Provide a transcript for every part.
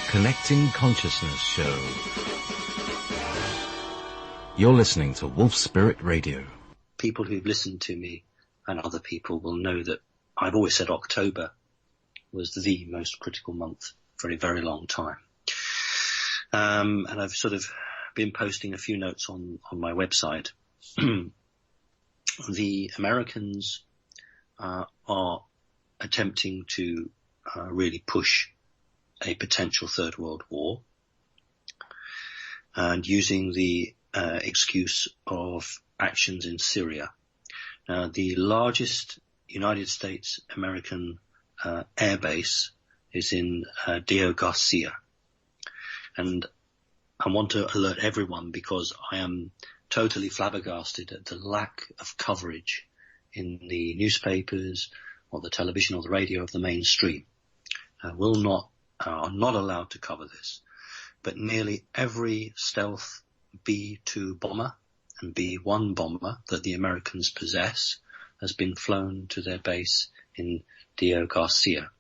Connecting Consciousness Show. You're listening to Wolf Spirit Radio. People who've listened to me and other people will know that I've always said October was the most critical month for a very long time. And I've sort of been posting a few notes on my website. The Americans are attempting to really push a potential Third World War, and using the excuse of actions in Syria. Now, the largest United States American air base is in Diego Garcia. And I want to alert everyone because I am totally flabbergasted at the lack of coverage in the newspapers or the television or the radio of the mainstream. Are not allowed to cover this. But nearly every stealth B-2 bomber and B-1 bomber that the Americans possess has been flown to their base in Diego Garcia.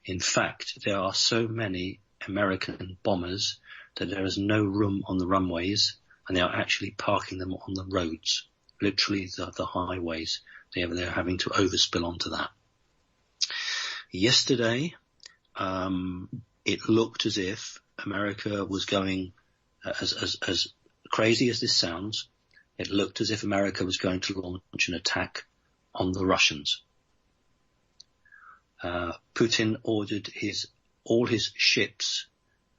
In fact, there are so many American bombers that there is no room on the runways, and they are actually parking them on the roads, literally the highways. They're having to overspill onto that. Yesterday, it looked as if America was going, as crazy as this sounds, it looked as if America was going to launch an attack on the Russians. Putin ordered all his ships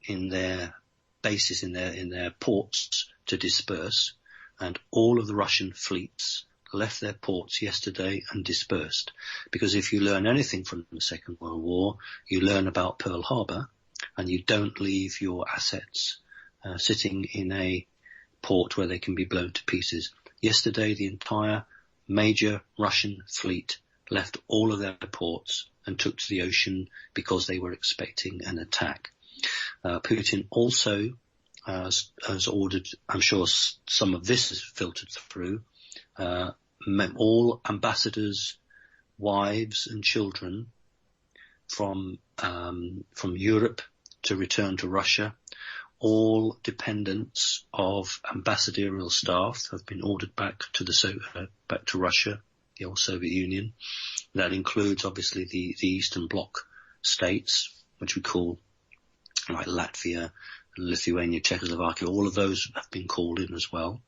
in their bases, in their ports, to disperse, and all of the Russian fleets left their ports yesterday and dispersed. Because if you learn anything from the Second World War, you learn about Pearl Harbor, and you don't leave your assets sitting in a port where they can be blown to pieces. Yesterday, the entire major Russian fleet left all of their ports and took to the ocean because they were expecting an attack. Putin also has ordered, I'm sure some of this is filtered through, all ambassadors' wives and children from Europe to return to Russia. All dependents of ambassadorial staff have been ordered back to Russia, the old Soviet Union. That includes obviously the Eastern Bloc states, which we call like Latvia, Lithuania, Czechoslovakia. All of those have been called in as well.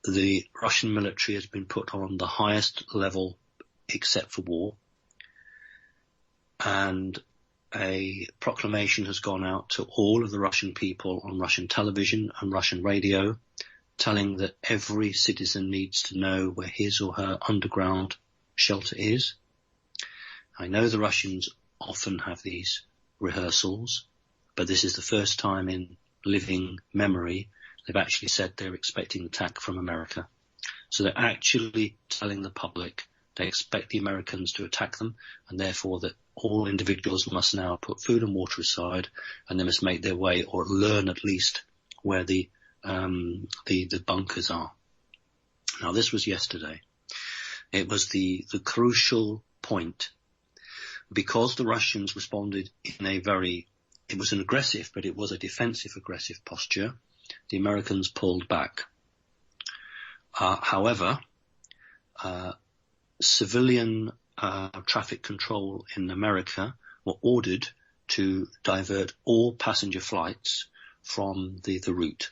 The Russian military has been put on the highest level except for war. And a proclamation has gone out to all of the Russian people on Russian television and Russian radio, telling that every citizen needs to know where his or her underground shelter is. I know the Russians often have these rehearsals, but this is the first time in living memory they've actually said they're expecting attack from America. So they're actually telling the public they expect the Americans to attack them, and therefore that all individuals must now put food and water aside, and they must make their way, or learn at least, where the bunkers are. Now, this was yesterday. It was the crucial point, because the Russians responded in it was an aggressive, but it was a defensive aggressive posture. The Americans pulled back. However, civilian traffic control in America were ordered to divert all passenger flights from the route.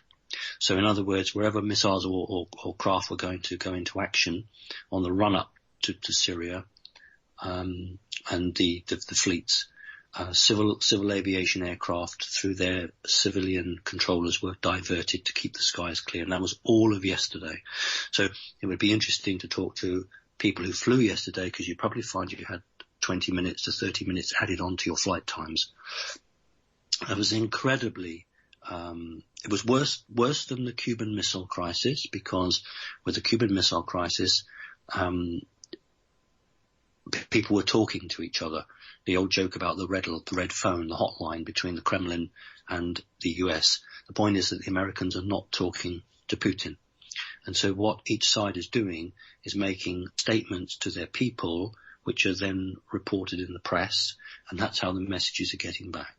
So in other words, wherever missiles or craft were going to go into action on the run-up to Syria, and the fleets, civil aviation aircraft through their civilian controllers were diverted to keep the skies clear. And that was all of yesterday. So it would be interesting to talk to people who flew yesterday, because you probably find you had 20 minutes to 30 minutes added on to your flight times. It was incredibly, it was worse than the Cuban Missile Crisis, because with the Cuban Missile Crisis, people were talking to each other. The old joke about the red phone, the hotline between the Kremlin and the US. The point is that the Americans are not talking to Putin. And so what each side is doing is making statements to their people which are then reported in the press, and that's how the messages are getting back.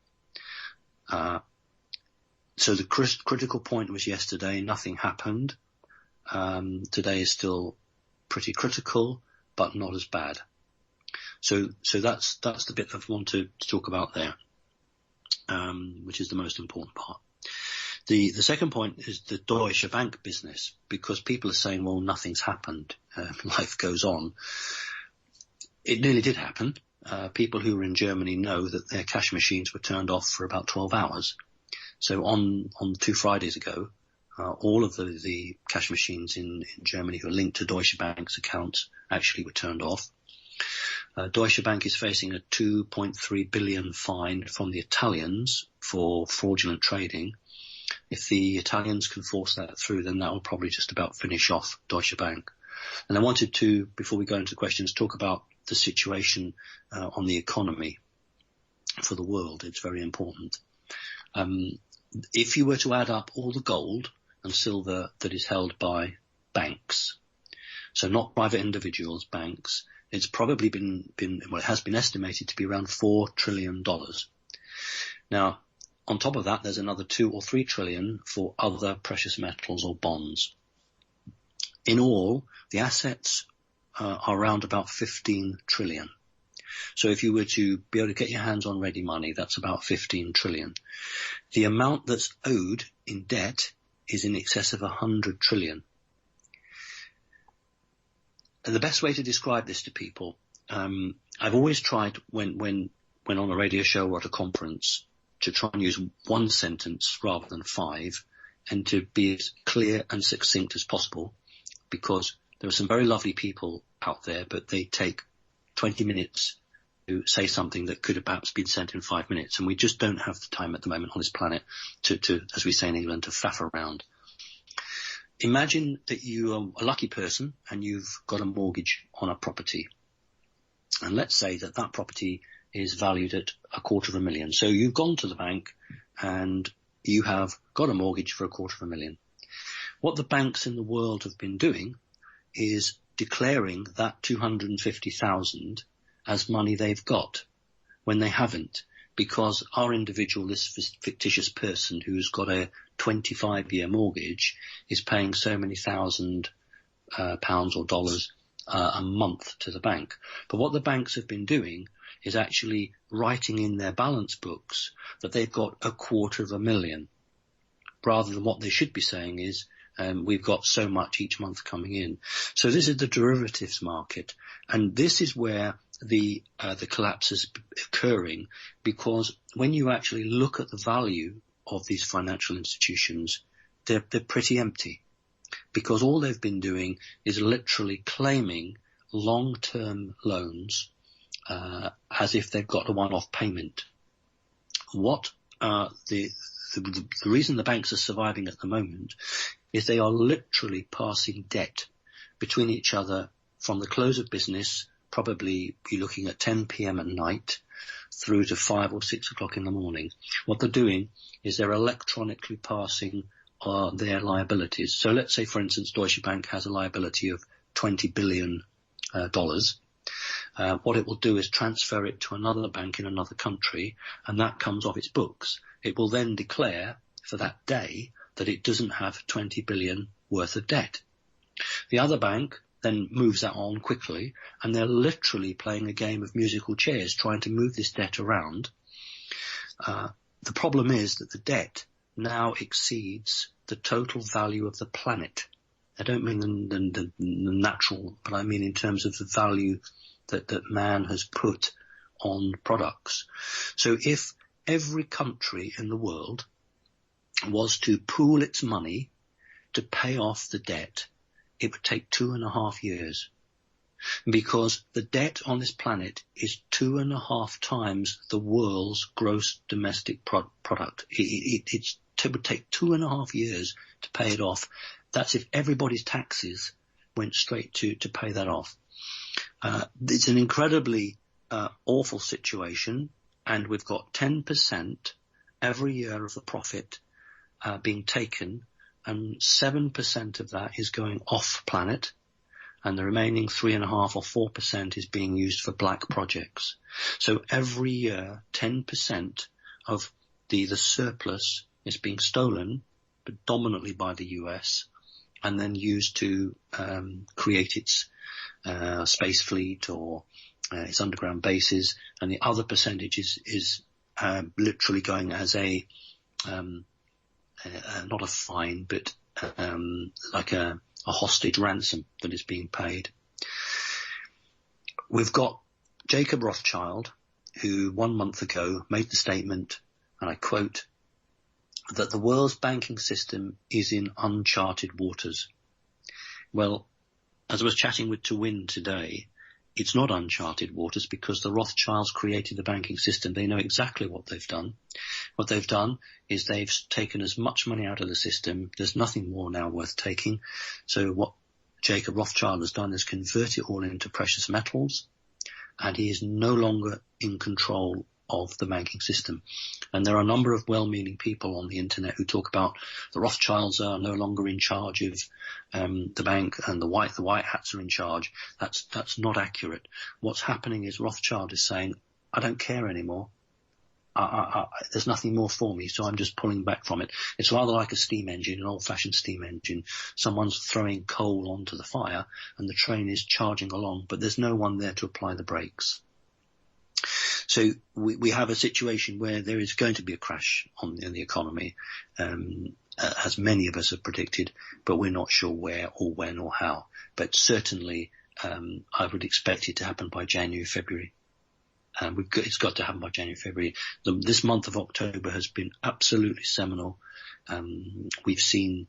So the critical point was yesterday, nothing happened. Today is still pretty critical, but not as bad. So that's the bit that I want to talk about there, which is the most important part. The second point is the Deutsche Bank business, because people are saying, well, nothing's happened. Life goes on. It nearly did happen. People who were in Germany know that their cash machines were turned off for about 12 hours. So on 2 Fridays ago, all of the cash machines in Germany who are linked to Deutsche Bank's accounts actually were turned off. Deutsche Bank is facing a 2.3 billion fine from the Italians for fraudulent trading. If the Italians can force that through, then that will probably just about finish off Deutsche Bank. And I wanted to, before we go into questions, talk about the situation on the economy for the world. It's very important. If you were to add up all the gold and silver that is held by banks, so not private individuals, banks, it's probably been well, it has been estimated to be around $4 trillion. Now, on top of that, there's another 2 or 3 trillion for other precious metals or bonds. In all, the assets are around about 15 trillion. So if you were to be able to get your hands on ready money, that's about 15 trillion. The amount that's owed in debt is in excess of 100 trillion. And the best way to describe this to people, I've always tried when on a radio show or at a conference to try and use one sentence rather than 5, and to be as clear and succinct as possible, because there are some very lovely people out there, but they take 20 minutes to say something that could have perhaps been sent in 5 minutes, and we just don't have the time at the moment on this planet to as we say in England, to faff around. Imagine that you are a lucky person and you've got a mortgage on a property. And let's say that that property is valued at $250,000. So you've gone to the bank and you have got a mortgage for $250,000. What the banks in the world have been doing is declaring that 250,000 as money they've got when they haven't, because our individual, this fictitious person who's got a 25-year mortgage, is paying so many thousand pounds or dollars a month to the bank. But what the banks have been doing is actually writing in their balance books that they've got $250,000, rather than what they should be saying is, we've got so much each month coming in. So this is the derivatives market, and this is where the collapse is occurring, because when you actually look at the value of these financial institutions, they're pretty empty, because all they've been doing is literally claiming long-term loans as if they've got a one-off payment. What the reason the banks are surviving at the moment is they are literally passing debt between each other from the close of business, probably be looking at 10 p.m. at night, through to 5 or 6 o'clock in the morning. What they're doing is they're electronically passing their liabilities. So let's say, for instance, Deutsche Bank has a liability of $20 billion. What it will do is transfer it to another bank in another country, and that comes off its books. It will then declare for that day that it doesn't have 20 billion worth of debt. The other bank then moves that on quickly, and they're literally playing a game of musical chairs trying to move this debt around. The problem is that the debt now exceeds the total value of the planet. I don't mean the natural, but I mean in terms of the value that man has put on products. So if every country in the world was to pool its money to pay off the debt, it would take 2.5 years, because the debt on this planet is 2.5 times the world's gross domestic product. It would take 2.5 years to pay it off. That's if everybody's taxes went straight to pay that off. It's an incredibly awful situation, and we've got 10% every year of the profit being taken, and 7% of that is going off planet, and the remaining 3.5% or 4% is being used for black projects. So every year, 10% of the surplus is being stolen, predominantly by the US, and then used to create its space fleet or its underground bases, and the other percentage is literally going as a not a fine, but like a hostage ransom that is being paid. We've got Jacob Rothschild, who 1 month ago made the statement, and I quote, that the world's banking system is in uncharted waters. Well, as I was chatting with Tawin today, it's not uncharted waters because the Rothschilds created the banking system. They know exactly what they've done. What they've done is they've taken as much money out of the system. There's nothing more now worth taking. So what Jacob Rothschild has done is convert it all into precious metals, and he is no longer in control of the banking system. And there are a number of well-meaning people on the internet who talk about the Rothschilds are no longer in charge of the bank, and the white hats are in charge. That's not accurate. What's happening is Rothschild is saying, I don't care anymore. There's nothing more for me, so I'm just pulling back from it. It's rather like a steam engine, an old-fashioned steam engine. Someone's throwing coal onto the fire and the train is charging along, but there's no one there to apply the brakes. So we have a situation where there is going to be a crash in the economy, as many of us have predicted, but we're not sure where or when or how. But certainly I would expect it to happen by January, February. It's got to happen by January, February. This month of October has been absolutely seminal. We've seen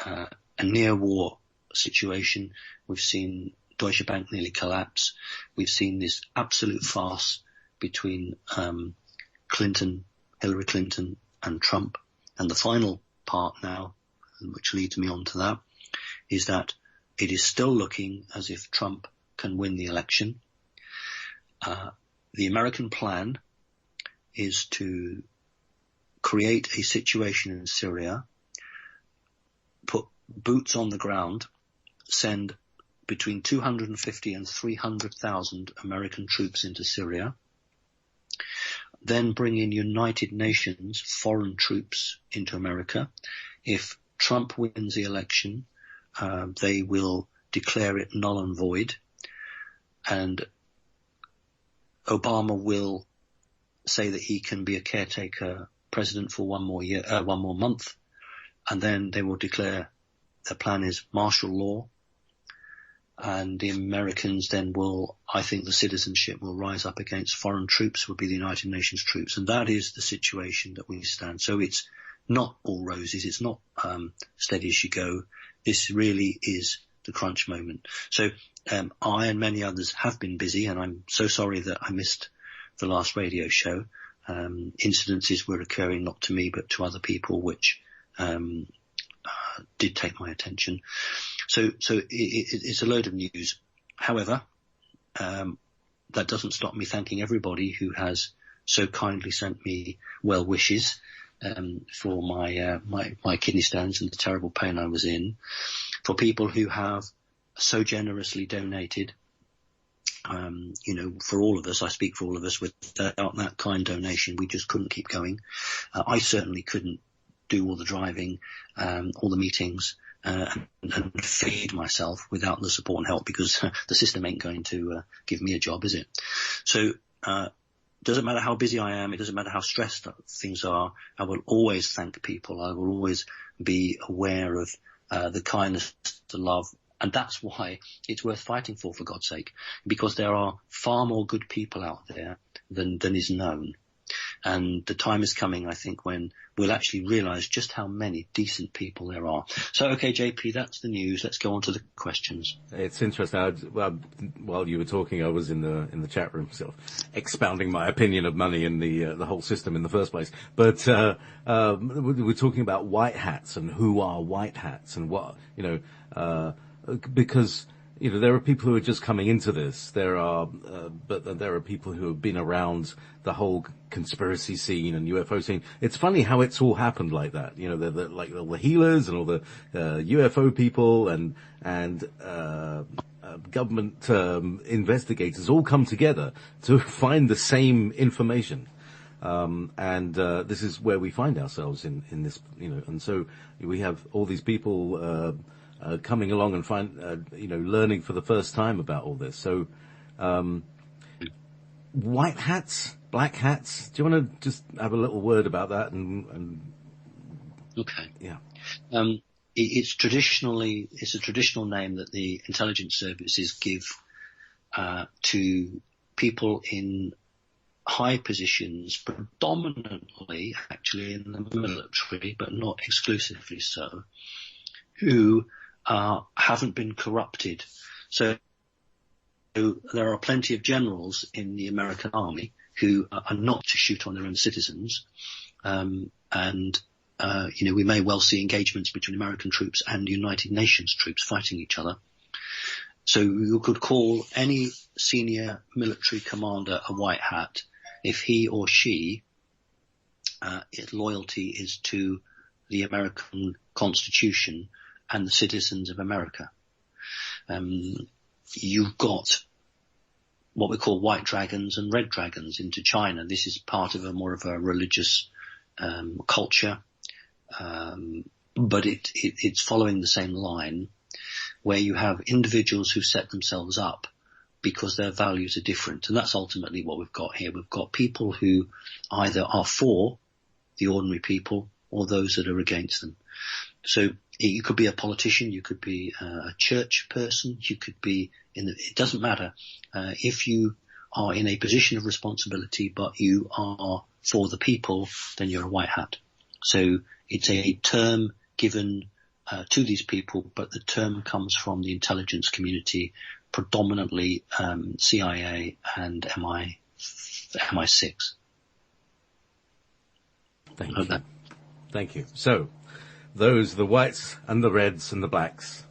a near-war situation. We've seen Deutsche Bank nearly collapse. We've seen this absolute farce between Hillary Clinton and Trump. And the final part now, which leads me on to that, is that it is still looking as if Trump can win the election. The American plan is to create a situation in Syria, put boots on the ground, send between 250 and 300,000 American troops into Syria, then bring in United Nations foreign troops into America. If Trump wins the election, they will declare it null and void, and Obama will say that he can be a caretaker president for one more month, and then they will declare their plan is martial law, and the Americans then will, I think the citizenship will rise up against foreign troops, will be the United Nations troops, and that is the situation that we stand. So it's not all roses, it's not steady as you go. This really is the crunch moment. So I and many others have been busy, and I'm so sorry that I missed the last radio show. Incidences were occurring not to me but to other people, which did take my attention. So it's a load of news. However, that doesn't stop me thanking everybody who has so kindly sent me well wishes for my kidney stones and the terrible pain I was in, for people who have so generously donated. For all of us, I speak for all of us, without that kind donation, we just couldn't keep going. I certainly couldn't do all the driving, all the meetings, and feed myself without the support and help, because the system ain't going to give me a job, is it? So, doesn't matter how busy I am, it doesn't matter how stressed things are, I will always thank people. I will always be aware of the kindness, the love, and that's why it's worth fighting for God's sake, because there are far more good people out there than is known. And the time is coming, I think, when we'll actually realise just how many decent people there are. So, okay, JP, that's the news. Let's go on to the questions. It's interesting. While you were talking, I was in the chat room, sort of expounding my opinion of money in the whole system in the first place. But we're talking about white hats and who are white hats and what, because there are people who are just coming into this. But there are people who have been around the whole conspiracy scene and UFO scene. It's funny how it's all happened like that. Like all the healers and all the UFO people and government investigators all come together to find the same information. And this is where we find ourselves in this, and so we have all these people coming along and learning for the first time about all this. So, white hats, black hats. Do you want to just have a little word about that? Okay. Yeah. It's a traditional name that the intelligence services give to people in high positions, predominantly actually in the military, but not exclusively so, who haven't been corrupted. So there are plenty of generals in the American army who are not to shoot on their own citizens, we may well see engagements between American troops and United Nations troops fighting each other. So you could call any senior military commander a white hat if he or she, its loyalty is to the American Constitution and the citizens of America. You've got what we call white dragons and red dragons into China. This is part of more of a religious culture, but it's following the same line, where you have individuals who set themselves up because their values are different. And that's ultimately what we've got here. We've got people who either are for the ordinary people or those that are against them. So you could be a politician, you could be a church person, you could be it doesn't matter. If you are in a position of responsibility, but you are for the people, then you're a white hat. So it's a term given to these people, but the term comes from the intelligence community, predominantly CIA and MI6. Thank you. Thank you. So, those are the whites and the reds and the blacks.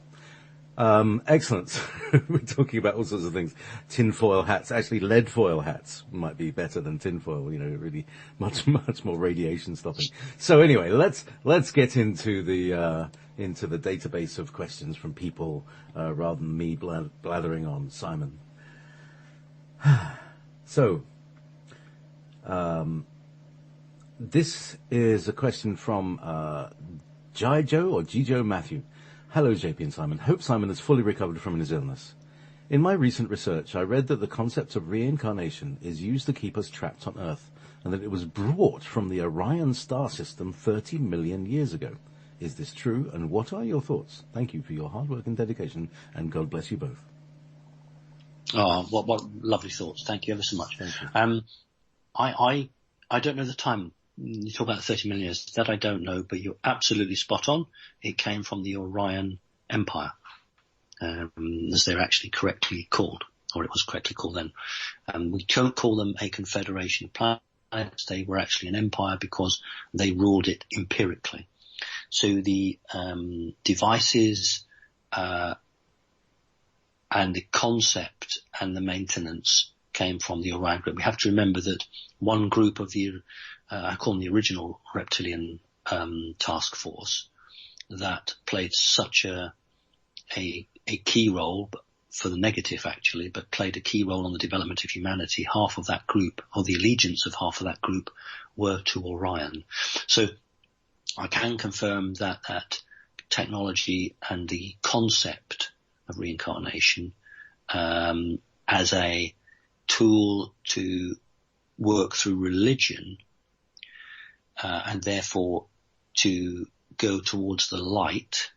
Excellent. We're talking about all sorts of things. Tinfoil hats, actually lead foil hats might be better than tinfoil, really much more radiation stopping. So anyway, let's get into the database of questions from people, rather than me blathering on, Simon. So, this is a question from, Jijo Matthew. Hello, JP and Simon. Hope Simon has fully recovered from his illness. In my recent research, I read that the concept of reincarnation is used to keep us trapped on Earth, and that it was brought from the Orion star system 30 million years ago. Is this true, and what are your thoughts? Thank you for your hard work and dedication, and God bless you both. Oh, what lovely thoughts. Thank you ever so much. Thank you. I don't know the time. You talk about 30 million years. That I don't know, but you're absolutely spot on. It came from the Orion Empire, as they're actually correctly called, or it was correctly called then. We don't call them a confederation of planets. They were actually an empire because they ruled it empirically. So the devices and the concept and the maintenance came from the Orion group. We have to remember that one group of I call them the original reptilian task force, that played such a key role, for the negative actually, but played a key role on the development of humanity. Half of that group, or the allegiance of half of that group, were to Orion. So I can confirm that technology and the concept of reincarnation as a tool to work through religion, and therefore to go towards the light,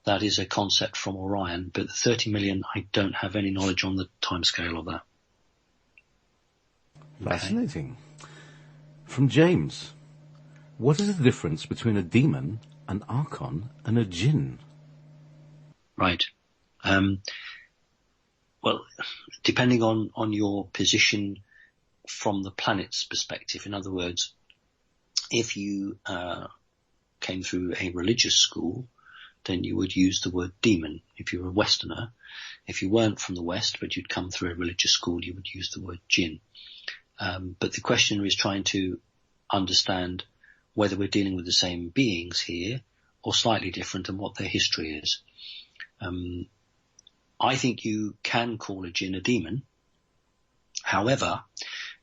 that is a concept from Orion. But the 30 million, I don't have any knowledge on the timescale of that. Fascinating. Okay. From James, what is the difference between a demon, an archon, and a jinn? Right. Well, depending on your position from the planet's perspective, in other words, if you came through a religious school, then you would use the word demon. If you were a Westerner, if you weren't from the West, but you'd come through a religious school, you would use the word jinn. But the questioner is trying to understand whether we're dealing with the same beings here or slightly different, and what their history is. I think you can call a jinn a demon. However,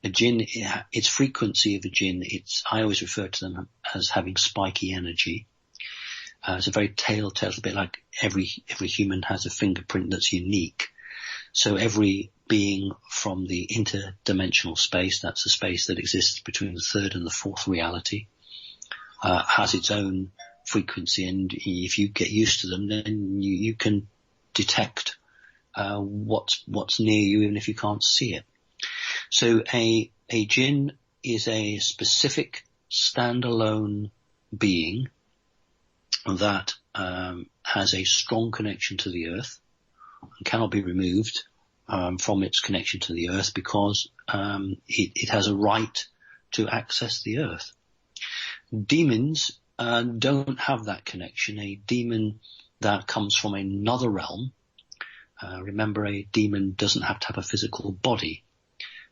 a jinn, its frequency of a jinn, I always refer to them as having spiky energy. It's a very telltale, a bit like every human has a fingerprint that's unique. So every being from the interdimensional space, that's a space that exists between the third and the fourth reality, has its own frequency, and if you get used to them, then you can detect what's near you, even if you can't see it. So a jinn is a specific standalone being that has a strong connection to the earth and cannot be removed from its connection to the earth, because it has a right to access the earth. Demons don't have that connection. A demon that comes from another realm, remember, a demon doesn't have to have a physical body.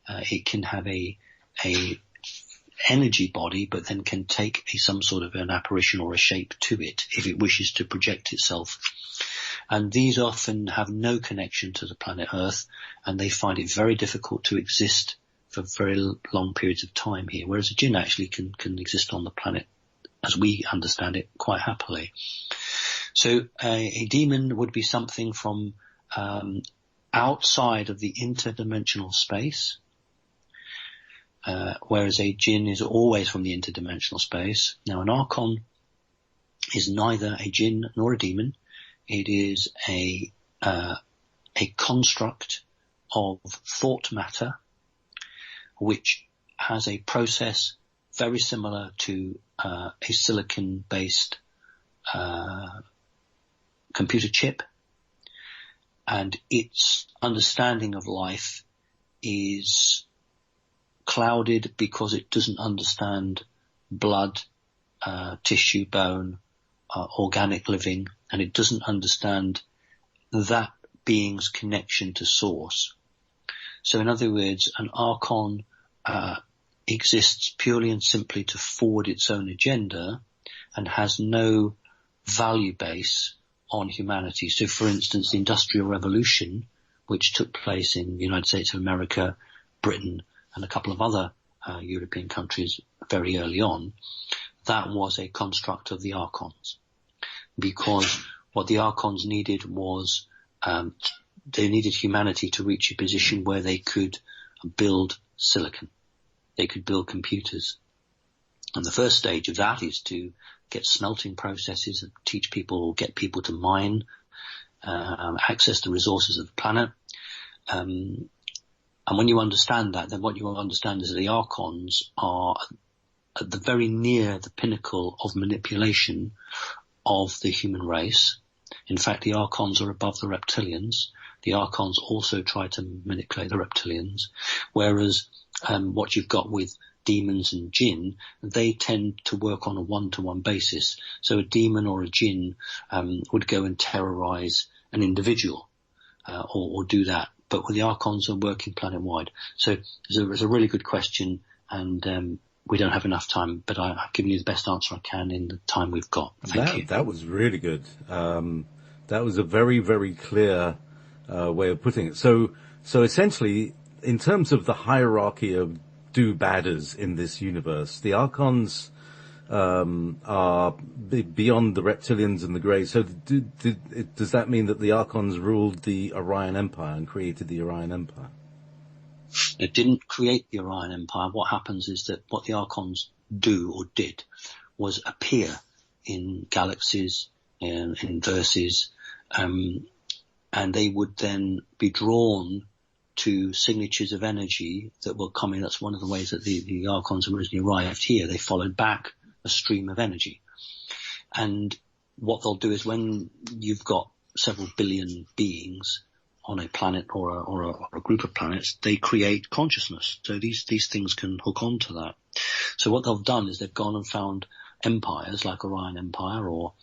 It can have a energy body, but then can take some sort of an apparition or a shape to it if it wishes to project itself. And these often have no connection to the planet Earth, and they find it very difficult to exist for very long periods of time here, whereas a jinn actually can exist on the planet, as we understand it, quite happily. So a demon would be something from outside of the interdimensional space, whereas a jinn is always from the interdimensional space. Now, an archon is neither a jinn nor a demon. It is a construct of thought matter, which has a process very similar to a silicon-based computer chip, and its understanding of life is clouded because it doesn't understand blood, tissue, bone, organic living, and it doesn't understand that being's connection to source. So in other words, an archon exists purely and simply to forward its own agenda and has no value base on humanity. So for instance, the Industrial Revolution, which took place in the United States of America, Britain, and a couple of other European countries very early on, that was a construct of the archons. Because what the archons needed was, they needed humanity to reach a position where they could build silicon. They could build computers. And the first stage of that is to get smelting processes and teach people, or get people to mine, access the resources of the planet. And when you understand that, then what you will understand is that the archons are at the very near the pinnacle of manipulation of the human race. In fact, the archons are above the reptilians. The archons also try to manipulate the reptilians, whereas what you've got with demons and jinn, they tend to work on a one-to-one basis. So a demon or a jinn would go and terrorize an individual or do that. But the archons are working planet-wide. So it's a really good question, and we don't have enough time, but I've given you the best answer I can in the time we've got. Thank you. That was really good. That was a very, very clear way of putting it. So essentially, in terms of the hierarchy of do-badders in this universe, the archons are beyond the reptilians and the greys. So does that mean that the archons ruled the Orion Empire and created the Orion Empire? It didn't create the Orion Empire. What happens is that what the archons do or did was appear in galaxies, in verses, and they would then be drawn to signatures of energy that were coming. That's one of the ways that the archons originally arrived here. They followed back a stream of energy. And what they'll do is, when you've got several billion beings on a planet or a group of planets, they create consciousness. So these things can hook onto that. So what they've done is they've gone and found empires like Orion Empire or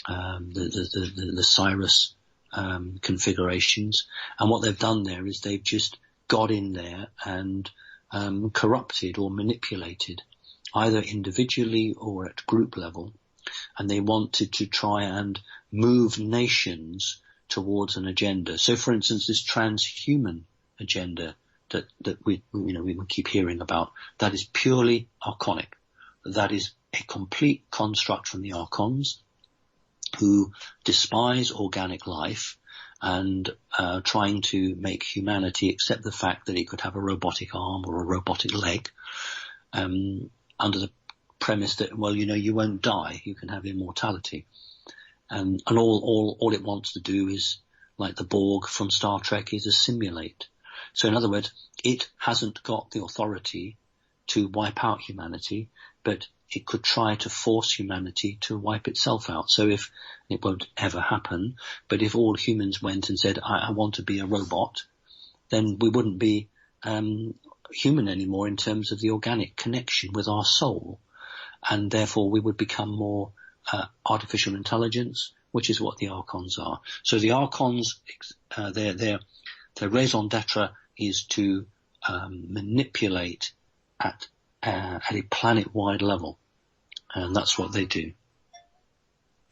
the Cyrus configurations. And what they've done there is they've just got in there and corrupted or manipulated, either individually or at group level. And they wanted to try and move nations towards an agenda. So, for instance, this transhuman agenda that we keep hearing about, that is purely archonic. That is a complete construct from the archons, who despise organic life and trying to make humanity accept the fact that it could have a robotic arm or a robotic leg, under the premise that, well, you won't die, you can have immortality. And all it wants to do is, like the Borg from Star Trek, is assimilate. So in other words, it hasn't got the authority to wipe out humanity, but it could try to force humanity to wipe itself out. So if it won't ever happen, but if all humans went and said, I want to be a robot, then we wouldn't be human anymore in terms of the organic connection with our soul. And therefore we would become more artificial intelligence, which is what the archons are. So the archons, their raison d'etre is to manipulate at a planet-wide level, and that's what they do.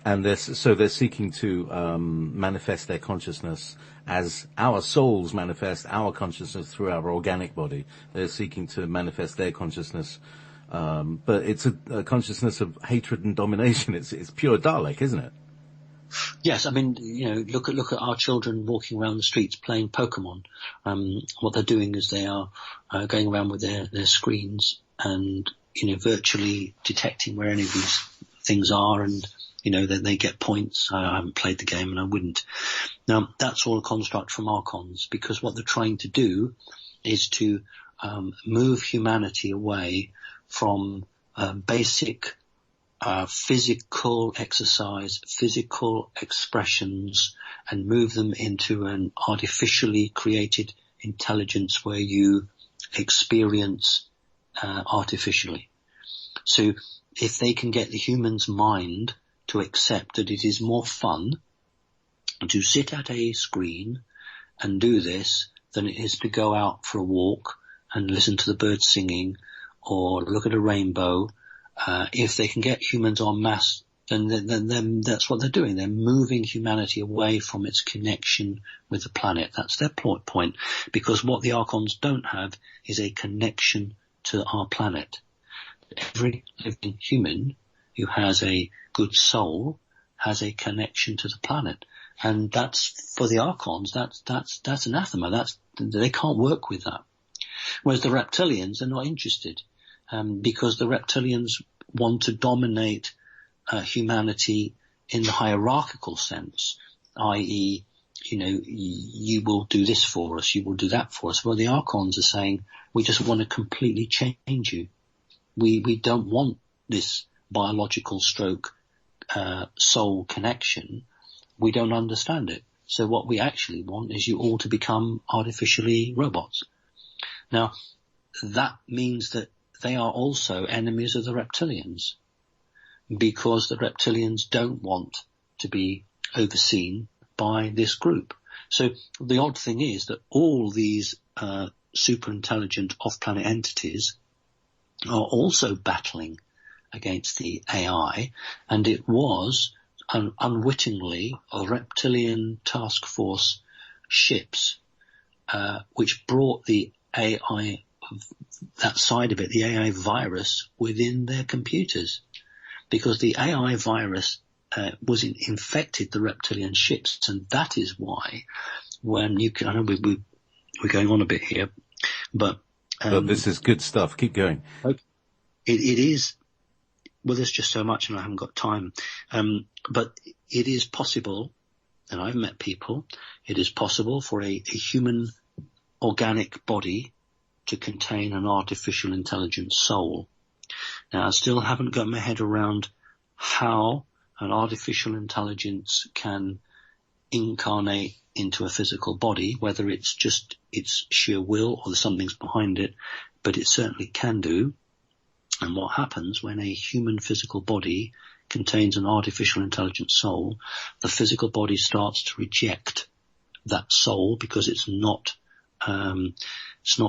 And they're seeking to manifest their consciousness as our souls manifest our consciousness through our organic body. They're seeking to manifest their consciousness, but it's a consciousness of hatred and domination. It's pure Dalek, isn't it? Yes, I mean, look at our children walking around the streets playing Pokemon. What they're doing is they are going around with their screens and virtually detecting where any of these things are, and then they get points. I haven't played the game and I wouldn't. Now, that's all a construct from archons, because what they're trying to do is to move humanity away from basic physical exercise, physical expressions, and move them into an artificially created intelligence where you experience artificially. So if they can get the human's mind to accept that it is more fun to sit at a screen and do this than it is to go out for a walk and listen to the birds singing or look at a rainbow, if they can get humans en masse, then that's what they're doing. They're moving humanity away from its connection with the planet. That's their plot point, because what the archons don't have is a connection to our planet. Every living human who has a good soul has a connection to the planet, and that's, for the archons, that's anathema. They can't work with that. Whereas the reptilians are not interested, because the reptilians want to dominate humanity in the hierarchical sense, i.e., you will do this for us, you will do that for us. Well, the archons are saying, we just want to completely change you. We don't want this biological stroke soul connection. We don't understand it. So what we actually want is you all to become artificially robots. Now, that means that they are also enemies of the reptilians, because the reptilians don't want to be overseen by this group. So the odd thing is that all these super intelligent off-planet entities are also battling against the AI, and it was unwittingly a reptilian task force ships which brought the AI, that side of it, the AI virus, within their computers, because the AI virus infected the reptilian ships, and that is why when you can, I know we're going on a bit here, but this is good stuff. Keep going. It is. Well, there's just so much, and I haven't got time. But it is possible, and I've met people. It is possible for a human organic body to contain an artificial intelligent soul. Now, I still haven't got my head around how an artificial intelligence can incarnate into a physical body, whether it's just its sheer will or something's behind it, but it certainly can do. And what happens when a human physical body contains an artificial intelligent soul, the physical body starts to reject that soul because it's not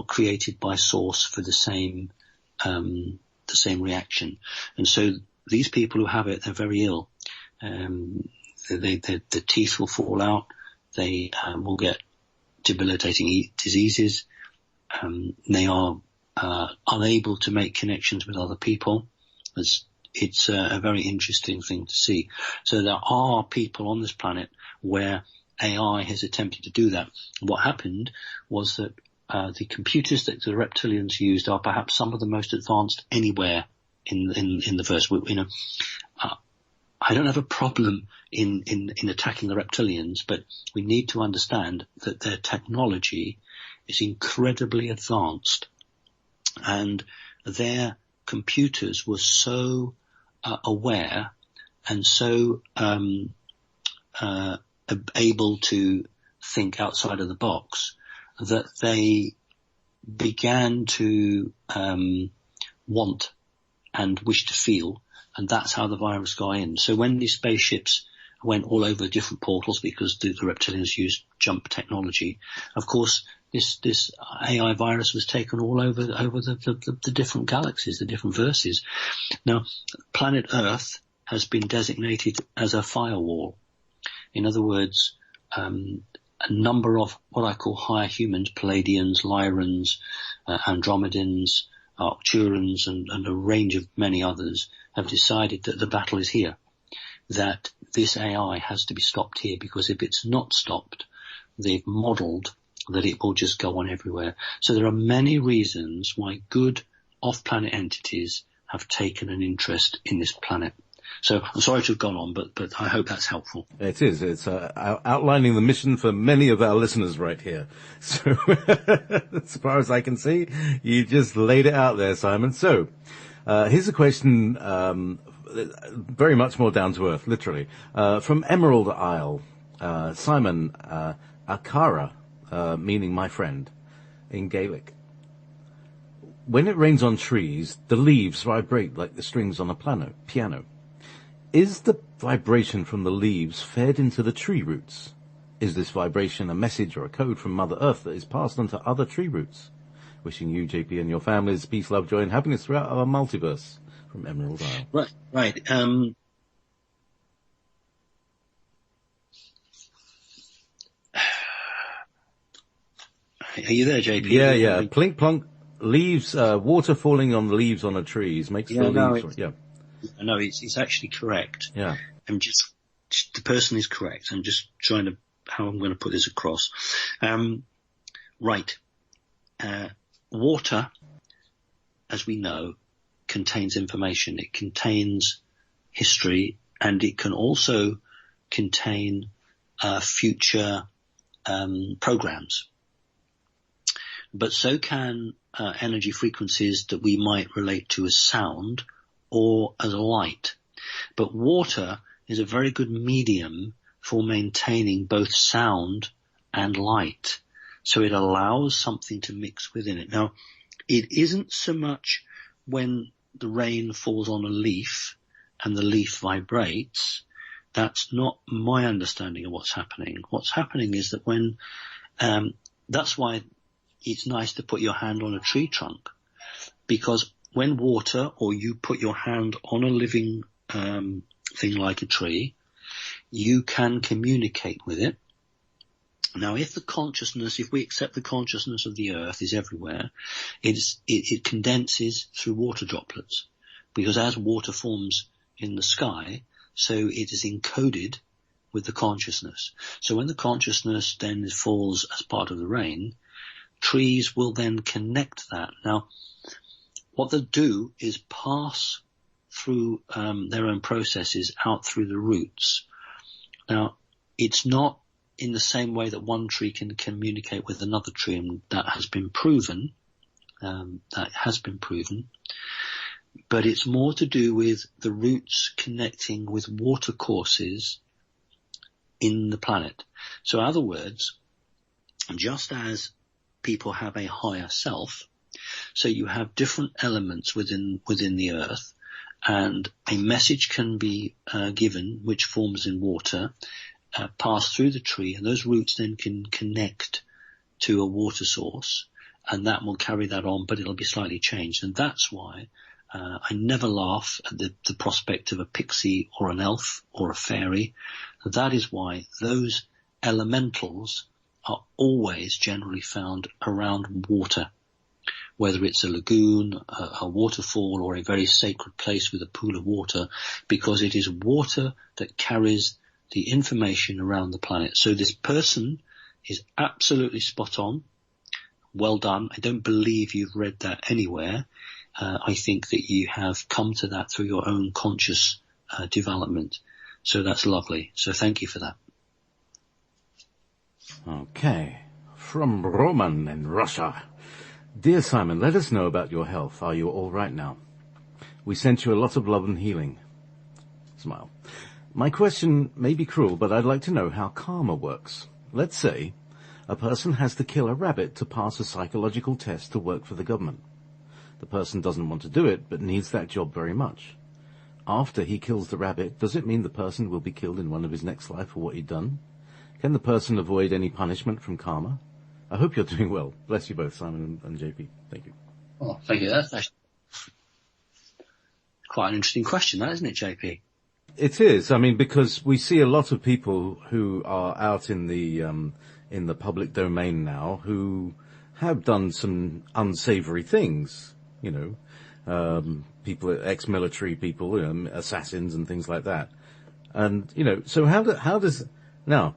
created by source for the same reaction. And so these people who have it, they're very ill. The teeth will fall out. They will get debilitating diseases. They are unable to make connections with other people. It's a very interesting thing to see. So there are people on this planet where AI has attempted to do that. What happened was that the computers that the reptilians used are perhaps some of the most advanced anywhere in the verse. I don't have a problem in attacking the reptilians, but we need to understand that their technology is incredibly advanced, and their computers were so aware and so able to think outside of the box that they began to want and wish to feel, and that's how the virus got in. So when these spaceships went all over different portals, because the reptilians used jump technology, of course this AI virus was taken all over the different galaxies, the different verses. Now, planet Earth has been designated as a firewall. In other words, a number of what I call higher humans, Palladians, Lyrans, Andromedans, Arcturans, and a range of many others, have decided that the battle is here, that this AI has to be stopped here, because if it's not stopped, they've modelled that it will just go on everywhere. So there are many reasons why good off-planet entities have taken an interest in this planet. So I'm sorry to have gone on, but I hope that's helpful. It is. It's outlining the mission for many of our listeners right here. So as far as I can see, you just laid it out there, Simon. So here's a question, very much more down to earth, literally, from Emerald Isle. Simon, Akara, meaning my friend, in Gaelic. When it rains on trees, the leaves vibrate like the strings on a piano. Is the vibration from the leaves fed into the tree roots? Is this vibration a message or a code from Mother Earth that is passed on to other tree roots? Wishing you, JP, and your families peace, love, joy, and happiness throughout our multiverse. From Emerald Isle. Right. Are you there, JP? Yeah. Plink plonk, leaves, water falling on the leaves on the trees makes the leaves. No, it's actually correct. Yeah. The person is correct. I'm just trying to, how I'm going to put this across. Right. Water, as we know, contains information. It contains history, and it can also contain future programs. But so can energy frequencies that we might relate to as sound or as light. But water is a very good medium for maintaining both sound and light. So it allows something to mix within it. Now, it isn't so much when the rain falls on a leaf and the leaf vibrates. That's not my understanding of what's happening. What's happening is that when, that's why it's nice to put your hand on a tree trunk, because when water, or you put your hand on a living thing like a tree, you can communicate with it. Now, if we accept the consciousness of the earth is everywhere, it condenses through water droplets, because as water forms in the sky, so it is encoded with the consciousness. So when the consciousness then falls as part of the rain, trees will then connect that. Now, what they'll do is pass through their own processes out through the roots. Now, it's not in the same way that one tree can communicate with another tree, and that has been proven. But it's more to do with the roots connecting with water courses in the planet. So in other words, just as people have a higher self, so you have different elements within the earth, and a message can be given which forms in water, pass through the tree, and those roots then can connect to a water source, and that will carry that on, but it'll be slightly changed. And that's why I never laugh at the prospect of a pixie or an elf or a fairy. That is why those elementals are always generally found around water, whether it's a lagoon, a waterfall, or a very sacred place with a pool of water, because it is water that carries the information around the planet. So this person is absolutely spot on. Well done. I don't believe you've read that anywhere. I think that you have come to that through your own conscious development. So that's lovely. So thank you for that. Okay. From Roman in Russia. Dear Simon, let us know about your health. Are you all right now? We sent you a lot of love and healing. Smile. My question may be cruel, but I'd like to know how karma works. Let's say a person has to kill a rabbit to pass a psychological test to work for the government. The person doesn't want to do it, but needs that job very much. After he kills the rabbit, does it mean the person will be killed in one of his next life for what he'd done? Can the person avoid any punishment from karma? I hope you're doing well. Bless you both, Simon and JP. Thank you. Oh, thank you. That's quite an interesting question, that, isn't it, JP? It is. I mean, because we see a lot of people who are out in the public domain now who have done some unsavory things, people, ex-military people, assassins and things like that. And, so how does, now.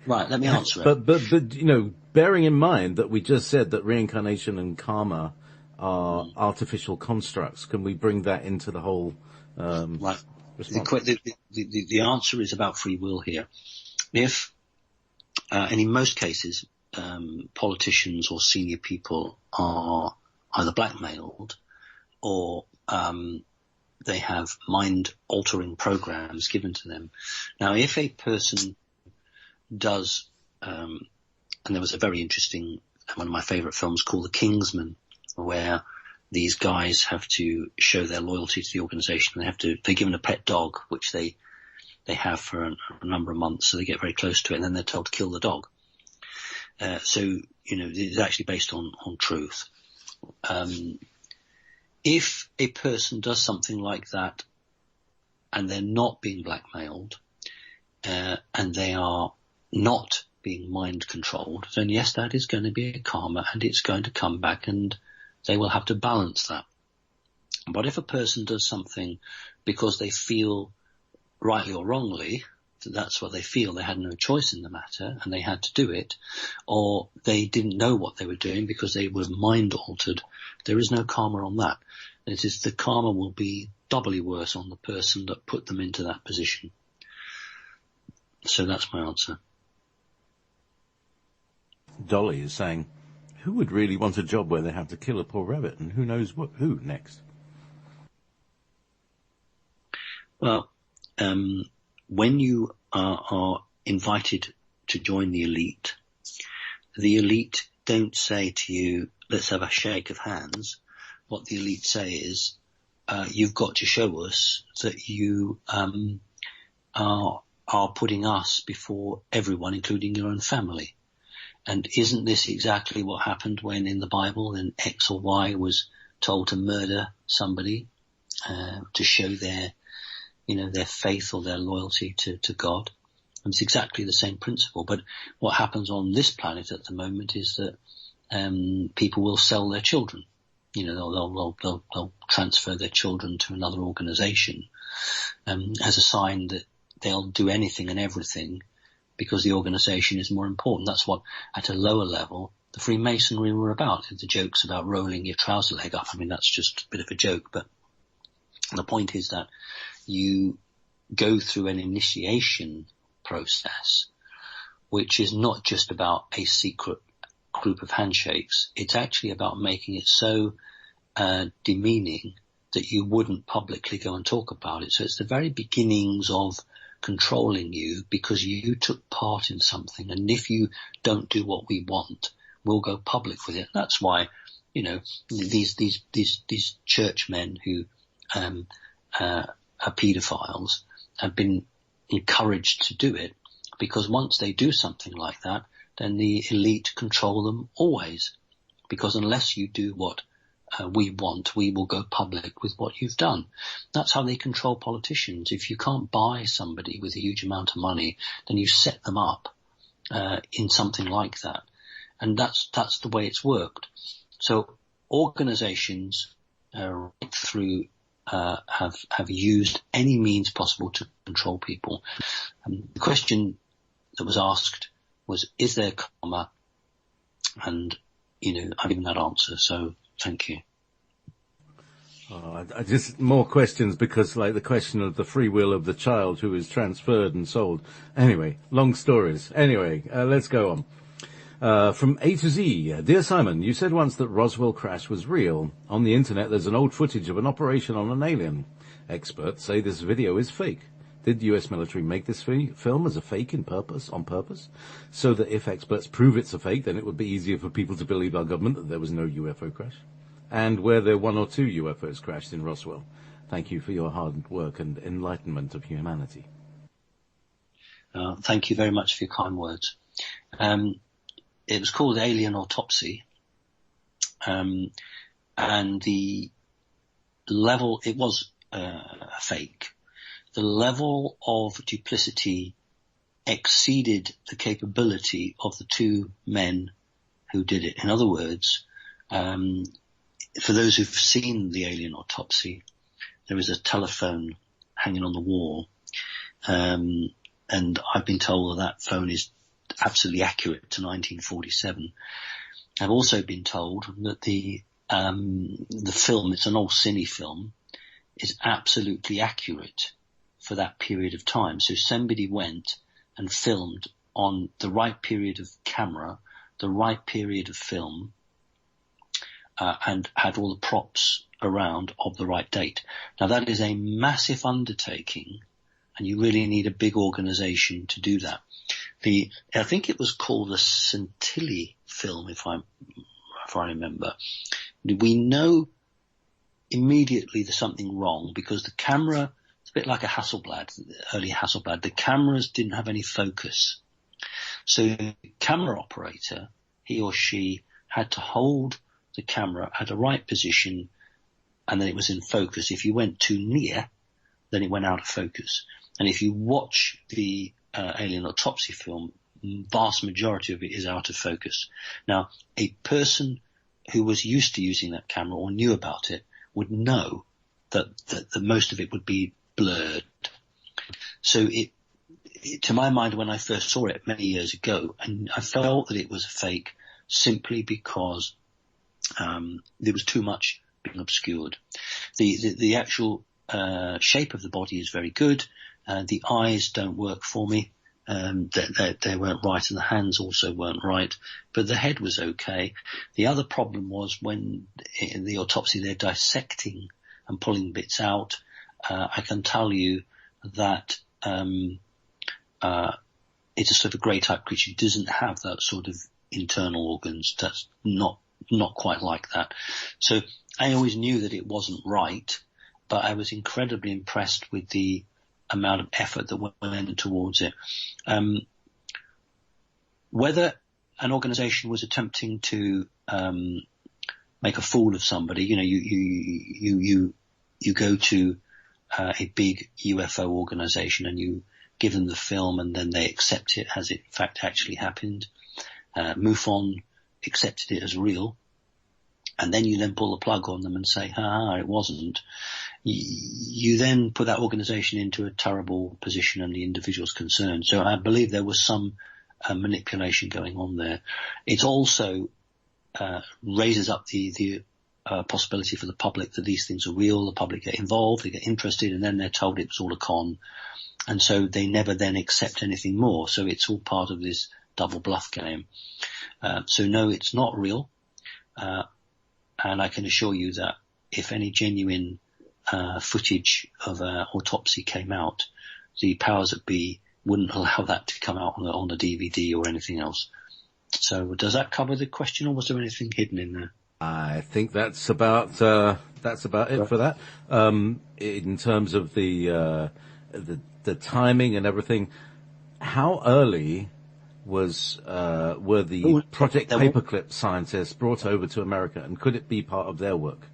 Right, let me answer it. But, bearing in mind that we just said that reincarnation and karma are artificial constructs, can we bring that into the whole, right. response? The answer is about free will here. If, and in most cases, politicians or senior people are either blackmailed or they have mind-altering programs given to them. Now, if a person does, and there was a very interesting, one of my favourite films called The Kingsman, where these guys have to show their loyalty to the organisation. They're given a pet dog, which they have for a number of months, so they get very close to it, and then they're told to kill the dog. So, it's actually based on truth. If a person does something like that and they're not being blackmailed, and they are not being mind controlled, then yes, that is going to be a karma, and it's going to come back, and they will have to balance that. But if a person does something because they feel, rightly or wrongly, that's what they feel, they had no choice in the matter and they had to do it, or they didn't know what they were doing because they were mind altered, there is no karma on that. It is, the karma will be doubly worse on the person that put them into that position. So that's my answer. Dolly is saying, who would really want a job where they have to kill a poor rabbit, and who knows who next? Well, when you are invited to join the elite don't say to you, let's have a shake of hands. What the elite say is, you've got to show us that you are putting us before everyone, including your own family. And isn't this exactly what happened when in the Bible then X or Y was told to murder somebody to show their faith or their loyalty to God? And it's exactly the same principle. But what happens on this planet at the moment is that people will sell their children. They'll transfer their children to another organization as a sign that they'll do anything and everything because the organization is more important. That's what, at a lower level, the Freemasonry were about. The jokes about rolling your trouser leg up, I mean, that's just a bit of a joke. But the point is that you go through an initiation process, which is not just about a secret group of handshakes. It's actually about making it so demeaning that you wouldn't publicly go and talk about it. So it's the very beginnings of controlling you because you took part in something. And if you don't do what we want, we'll go public with it. That's why, these churchmen who are paedophiles have been encouraged to do it, because once they do something like that, then the elite control them always. Because unless you do what we will go public with what you've done. That's how they control politicians. If you can't buy somebody with a huge amount of money, then you set them up in something like that. And that's the way it's worked. So organizations right through have used any means possible to control people. The question that was asked was, is there karma? And, I've given that answer, so thank you. I just more questions because, like, the question of the free will of the child who is transferred and sold. Anyway, long stories. Anyway, let's go on. From A to Z, Dear Simon, you said once that Roswell crash was real. On the internet, there's an old footage of an operation on an alien. Experts say this video is fake. Did the US military make this film as a fake on purpose? So that if experts prove it's a fake, then it would be easier for people to believe our government that there was no UFO crash? And were there 1 or 2 UFOs crashed in Roswell? Thank you for your hard work and enlightenment of humanity. Thank you very much for your kind words. It was called Alien Autopsy. And the level, it was a fake. The level of duplicity exceeded the capability of the 2 men who did it. In other words, for those who've seen the Alien Autopsy, there is a telephone hanging on the wall. And I've been told that phone is absolutely accurate to 1947. I've also been told that the film, it's an old cine film, is absolutely accurate for that period of time. So somebody went and filmed on the right period of camera, the right period of film, and had all the props around of the right date. Now that is a massive undertaking, and you really need a big organization to do that. I think it was called the Scintilla film, if I remember. We know immediately there's something wrong because the camera, it's a bit like a Hasselblad, early Hasselblad. The cameras didn't have any focus. So the camera operator, he or she, had to hold the camera at a right position and then it was in focus. If you went too near, then it went out of focus. And if you watch the Alien Autopsy film, vast majority of it is out of focus. Now, a person who was used to using that camera or knew about it would know that most of it would be blurred. So to my mind, when I first saw it many years ago, and I felt that it was fake simply because there was too much being obscured. The actual shape of the body is very good. The eyes don't work for me. They weren't right, and the hands also weren't right, but the head was okay. The other problem was when in the autopsy they're dissecting and pulling bits out. I can tell you that it's a sort of grey type creature. It doesn't have that sort of internal organs. That's not quite like that. So I always knew that it wasn't right, but I was incredibly impressed with the amount of effort that went towards it. Whether an organization was attempting to make a fool of somebody, you go to a big UFO organization and you give them the film and then they accept it as it in fact actually happened. MUFON accepted it as real. And then you then pull the plug on them and say, it wasn't. You then put that organization into a terrible position and the individual's concerned. So I believe there was some manipulation going on there. It also raises up the possibility for the public that these things are real. The public get involved, they get interested, and then they're told it was all a con. And so they never then accept anything more. So it's all part of this double bluff game. So no, it's not real. And I can assure you that if any genuine footage of an autopsy came out, the powers that be wouldn't allow that to come out on the DVD or anything else. So does that cover the question, or was there anything hidden in there? I think that's about it for that. In terms of the timing and everything, how early were the Project Paperclip scientists brought over to America, and could it be part of their work?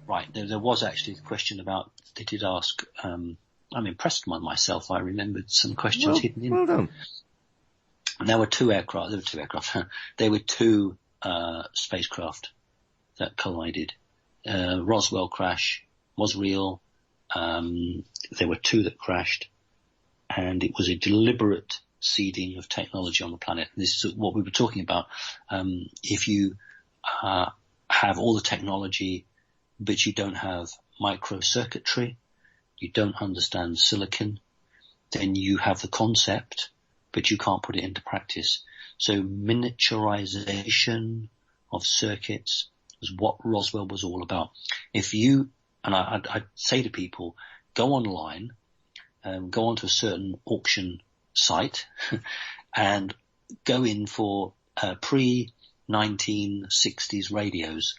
Right. There was actually a question about, they did ask, I'm impressed by myself. I remembered some questions hidden in. Well done. And there were two spacecraft that collided. Roswell crash was real. There were two that crashed, and it was a deliberate seeding of technology on the planet. This is what we were talking about. If you have all the technology, but you don't have microcircuitry, you don't understand silicon, then you have the concept, but you can't put it into practice. So miniaturization of circuits is what Roswell was all about. If you, and I'd say to people, go online, go onto a certain auction site and go in for pre-1960s radios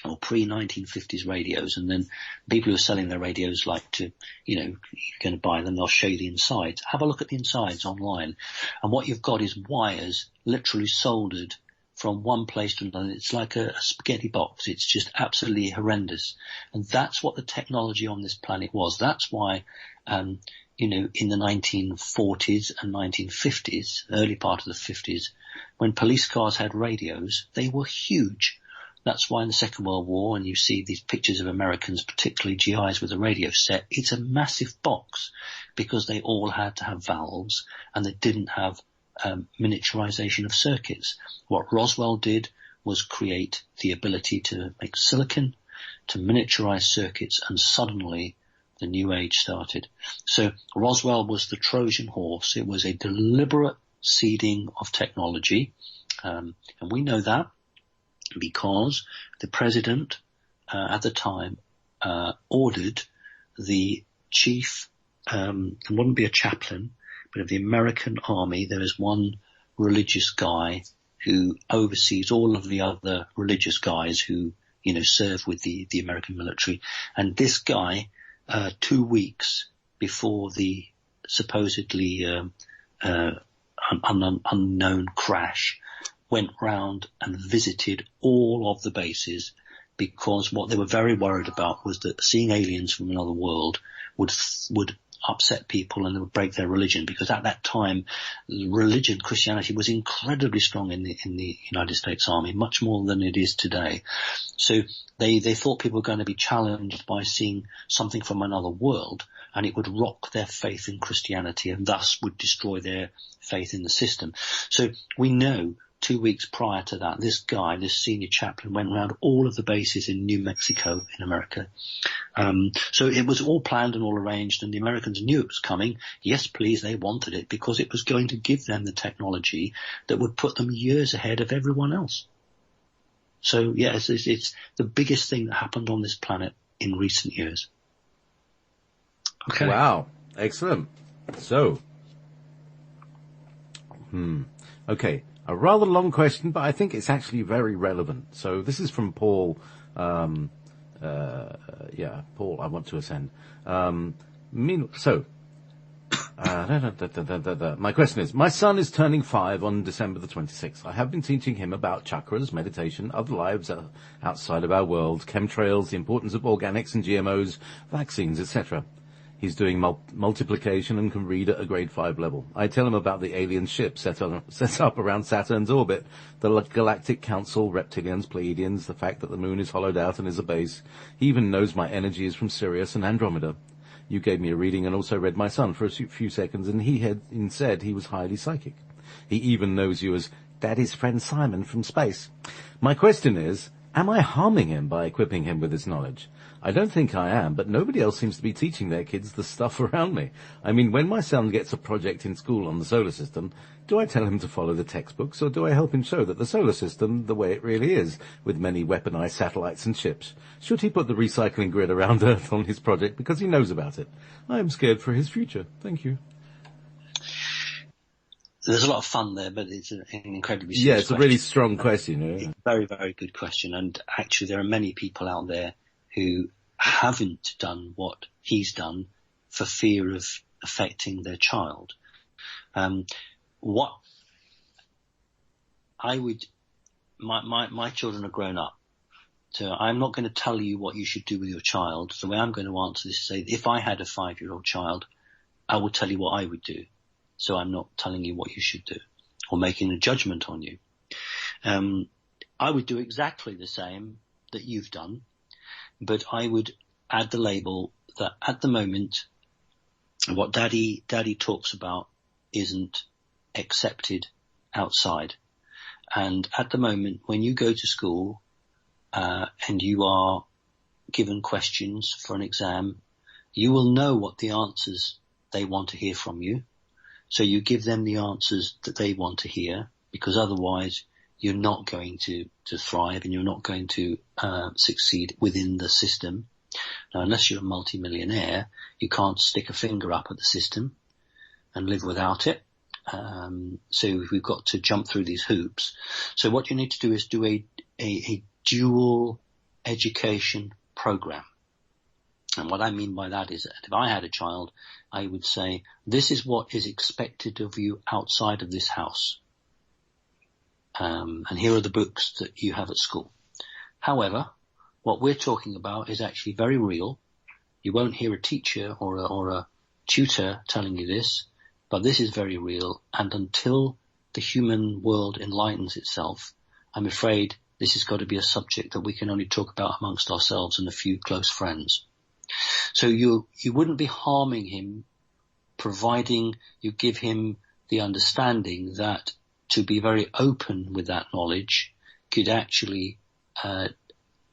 or pre-1950s radios, and then people who are selling their radios like to, you're going to buy them, they'll show you the insides. Have a look at the insides online, and what you've got is wires literally soldered from one place to another. It's like a spaghetti box. It's just absolutely horrendous. And that's what the technology on this planet was. That's why, in the 1940s and 1950s, early part of the 50s, when police cars had radios, they were huge. That's why in the Second World War, and you see these pictures of Americans, particularly GIs with a radio set, it's a massive box because they all had to have valves and they didn't have miniaturization of circuits. What Roswell did was create the ability to make silicon, to miniaturize circuits, and suddenly the new age started. So Roswell was the Trojan horse. It was a deliberate seeding of technology, and we know that because the president at the time ordered the chief, it wouldn't be a chaplain, but of the American army. There is one religious guy who oversees all of the other religious guys who, serve with the American military. And this guy, 2 weeks before the supposedly unknown crash, went round and visited all of the bases, because what they were very worried about was that seeing aliens from another world would upset people and they would break their religion, because at that time religion, Christianity, was incredibly strong in the United States Army, much more than it is today. So they thought people were going to be challenged by seeing something from another world, and it would rock their faith in Christianity and thus would destroy their faith in the system. So we know 2 weeks prior to that, this guy, this senior chaplain, went around all of the bases in New Mexico in America. So it was all planned and all arranged, and the Americans knew it was coming. Yes, please, they wanted it because it was going to give them the technology that would put them years ahead of everyone else. So yes, it's the biggest thing that happened on this planet in recent years. Okay. Wow. Excellent. So, okay. A rather long question, but I think it's actually very relevant. So this is from Paul. Paul, I want to ascend. My question is, my son is turning 5 on December the 26th. I have been teaching him about chakras, meditation, other lives outside of our world, chemtrails, the importance of organics and GMOs, vaccines, etc. He's doing multiplication and can read at a grade 5 level. I tell him about the alien ship set up around Saturn's orbit, the Galactic Council, reptilians, Pleiadians, the fact that the moon is hollowed out and is a base. He even knows my energy is from Sirius and Andromeda. You gave me a reading and also read my son for a few seconds, and he had said he was highly psychic. He even knows you as Daddy's friend Simon from space. My question is, am I harming him by equipping him with this knowledge? I don't think I am, but nobody else seems to be teaching their kids the stuff around me. I mean, when my son gets a project in school on the solar system, do I tell him to follow the textbooks, or do I help him show that the solar system the way it really is, with many weaponized satellites and ships? Should he put the recycling grid around Earth on his project because he knows about it? I am scared for his future. Thank you. There's a lot of fun there, but it's an incredibly serious question. Yeah, it's a really question. strong question. It's a very, very good question. And actually there are many people out there who haven't done what he's done for fear of affecting their child. What my children are grown up. So I'm not going to tell you what you should do with your child. The way I'm going to answer this is say, if I had a 5-year-old child, I would tell you what I would do. So I'm not telling you what you should do or making a judgment on you. I would do exactly the same that you've done, but I would add the label that at the moment, what daddy talks about isn't accepted outside. And at the moment, when you go to school, and you are given questions for an exam, you will know what the answers they want to hear from you. So you give them the answers that they want to hear, because otherwise you're not going to thrive and you're not going to succeed within the system. Now, unless you're a multimillionaire, you can't stick a finger up at the system and live without it. So we've got to jump through these hoops. So what you need to do is do a dual education program. And what I mean by that is that if I had a child, I would say, this is what is expected of you outside of this house. And here are the books that you have at school. However, what we're talking about is actually very real. You won't hear a teacher or a tutor telling you this, but this is very real. And until the human world enlightens itself, I'm afraid this has got to be a subject that we can only talk about amongst ourselves and a few close friends. So you wouldn't be harming him, providing you give him the understanding that to be very open with that knowledge could actually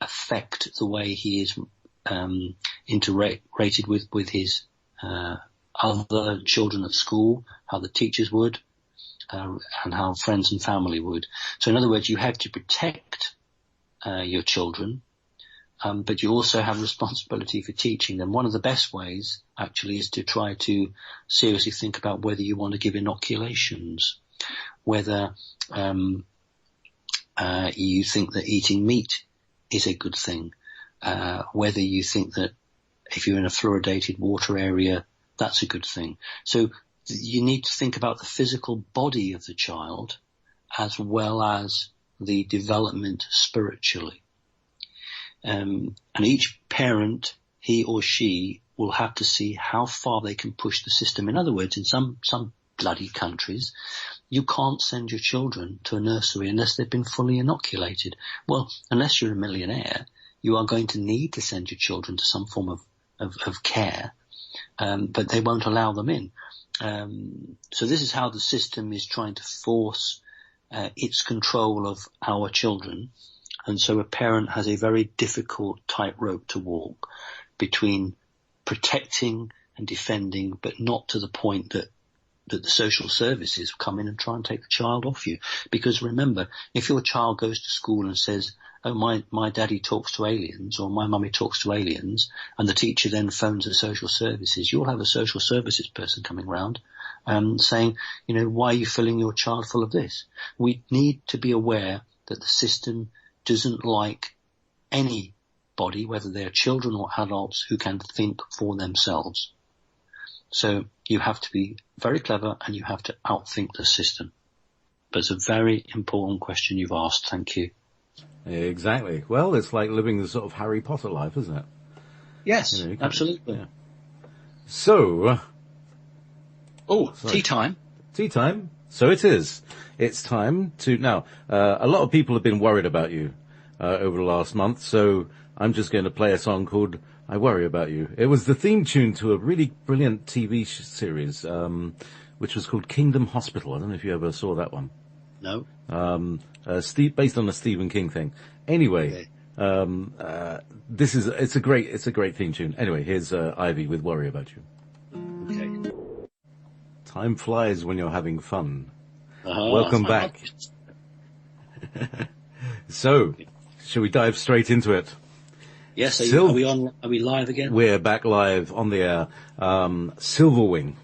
affect the way he is integrated with his other children at school, how the teachers would, and how friends and family would. So in other words, you have to protect your children, but you also have responsibility for teaching them. One of the best ways, actually, is to try to seriously think about whether you want to give inoculations, whether you think that eating meat is a good thing, whether you think that if you're in a fluoridated water area, that's a good thing. So you need to think about the physical body of the child as well as the development spiritually. And each parent, he or she, will have to see how far they can push the system. In other words, in some bloody countries, you can't send your children to a nursery unless they've been fully inoculated. Well, unless you're a millionaire, you are going to need to send your children to some form of care, but they won't allow them in. So this is how the system is trying to force its control of our children. And so a parent has a very difficult tightrope to walk between protecting and defending, but not to the point that the social services come in and try and take the child off you. Because remember, if your child goes to school and says, oh, my daddy talks to aliens, or my mummy talks to aliens, and the teacher then phones the social services, you'll have a social services person coming round saying, why are you filling your child full of this? We need to be aware that the system doesn't like anybody, whether they're children or adults, who can think for themselves. So you have to be very clever and you have to outthink the system. But it's a very important question you've asked. Thank you. Exactly. Well, it's like living the sort of Harry Potter life, isn't it? Yes, absolutely. Yeah. So... tea time. Tea time. So it is. It's time to... Now, a lot of people have been worried about you over the last month, so I'm just going to play a song called I Worry About You. It was the theme tune to a really brilliant TV series, which was called Kingdom Hospital. I don't know if you ever saw that one. No. Based on a Stephen King thing. Anyway, Okay. it's a great theme tune. Anyway, here's Ivy with Worry About You. Okay. Time flies when you're having fun. Welcome back. So, shall we dive straight into it? Yes, are we live again? We're back live on the air. Silverwing.